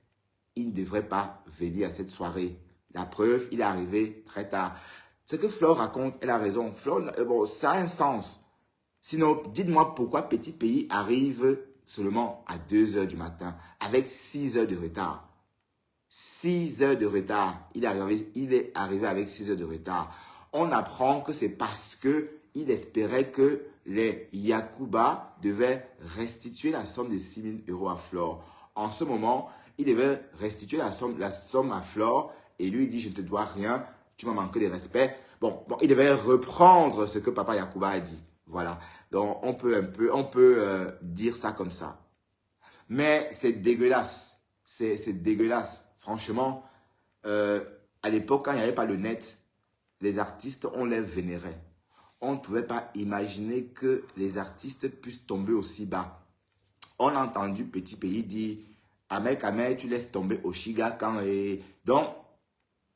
il ne devrait pas venir à cette soirée. La preuve, il est arrivé très tard. Ce que Flore raconte, elle a raison. Flore, bon, ça a un sens. Sinon, dites-moi pourquoi Petit Pays arrive seulement à 2 h du matin, avec 6 heures de retard. 6 heures de retard. Il est arrivé avec 6 heures de retard. On apprend que c'est parce qu'il espérait que les Yacouba devaient restituer la somme de 6 000 € à Flore. En ce moment, il devait restituer la somme à Flore et lui dit « Je ne te dois rien, tu m'as manqué de respect ». Bon, il devait reprendre ce que Papa Yacouba a dit. Voilà. Donc, on peut dire ça comme ça. Mais c'est dégueulasse. C'est dégueulasse. Franchement, à l'époque, quand il n'y avait pas le net, les artistes, on les vénérait. On ne pouvait pas imaginer que les artistes puissent tomber aussi bas. On a entendu Petit Pays dire « Amek, tu laisses tomber Oshiga quand… » Et donc,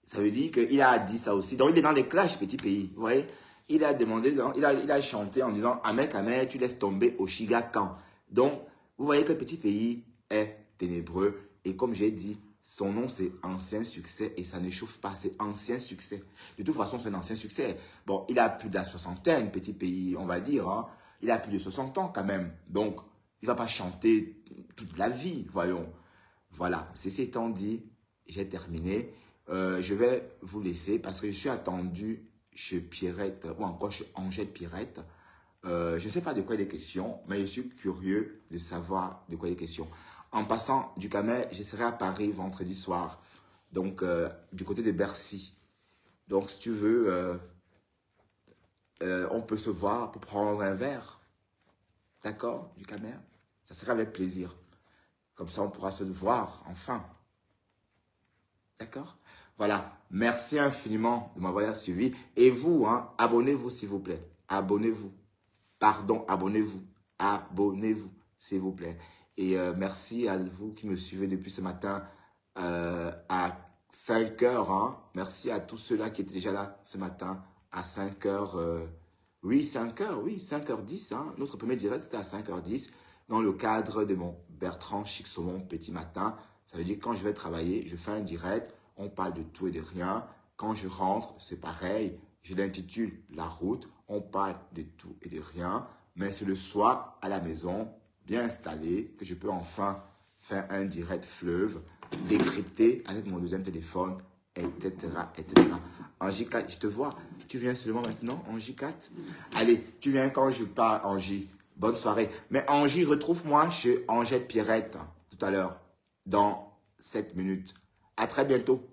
ça veut dire qu'il a dit ça aussi. Donc, il est dans les clashs, Petit Pays. Vous voyez? Il a demandé, il a chanté en disant « Amek, tu laisses tomber Oshiga quand ?» Donc, vous voyez que Petit Pays est ténébreux. Et comme j'ai dit, son nom, c'est Ancien Succès et ça ne chauffe pas. C'est Ancien Succès. De toute façon, c'est un ancien succès. Bon, il a plus de la soixantaine, Petit Pays, on va dire. Hein. Il a plus de 60 ans quand même. Donc, il ne va pas chanter toute la vie, voyons. Voilà, ceci étant dit, j'ai terminé. Je vais vous laisser parce que je suis attendu chez Pierrette ou encore chez Angèle Pierrette. Je ne sais pas de quoi il est question, mais je suis curieux de savoir de quoi il est question. En passant du Camet, je serai à Paris vendredi soir, donc du côté de Bercy. Donc si tu veux, on peut se voir pour prendre un verre. D'accord, du Camet? Ça serait avec plaisir. Comme ça, on pourra se voir enfin. D'accord? Voilà. Merci infiniment de m'avoir suivi. Et vous, hein, abonnez-vous s'il vous plaît. Abonnez-vous. Pardon, abonnez-vous. Abonnez-vous, s'il vous plaît. Et merci à vous qui me suivez depuis ce matin à 5 heures. Hein. Merci à tous ceux-là qui étaient déjà là ce matin à 5 heures. Oui, 5 heures, oui, 5h10. Hein. Notre premier direct, c'était à 5h10 dans le cadre de mon Bertrand Chic-Saumon Petit Matin. Ça veut dire que quand je vais travailler, je fais un direct, on parle de tout et de rien. Quand je rentre, c'est pareil. Je l'intitule « La route ». On parle de tout et de rien. Mais c'est le soir, à la maison, bien installé, que je peux enfin faire un direct fleuve, décrypter avec mon deuxième téléphone, etc. etc. Angie 4, je te vois. Tu viens seulement maintenant, Angie 4? Allez, tu viens quand je pars, Angie. Bonne soirée. Mais Angie, retrouve-moi chez Angèle Pierrette tout à l'heure, dans 7 minutes. À très bientôt.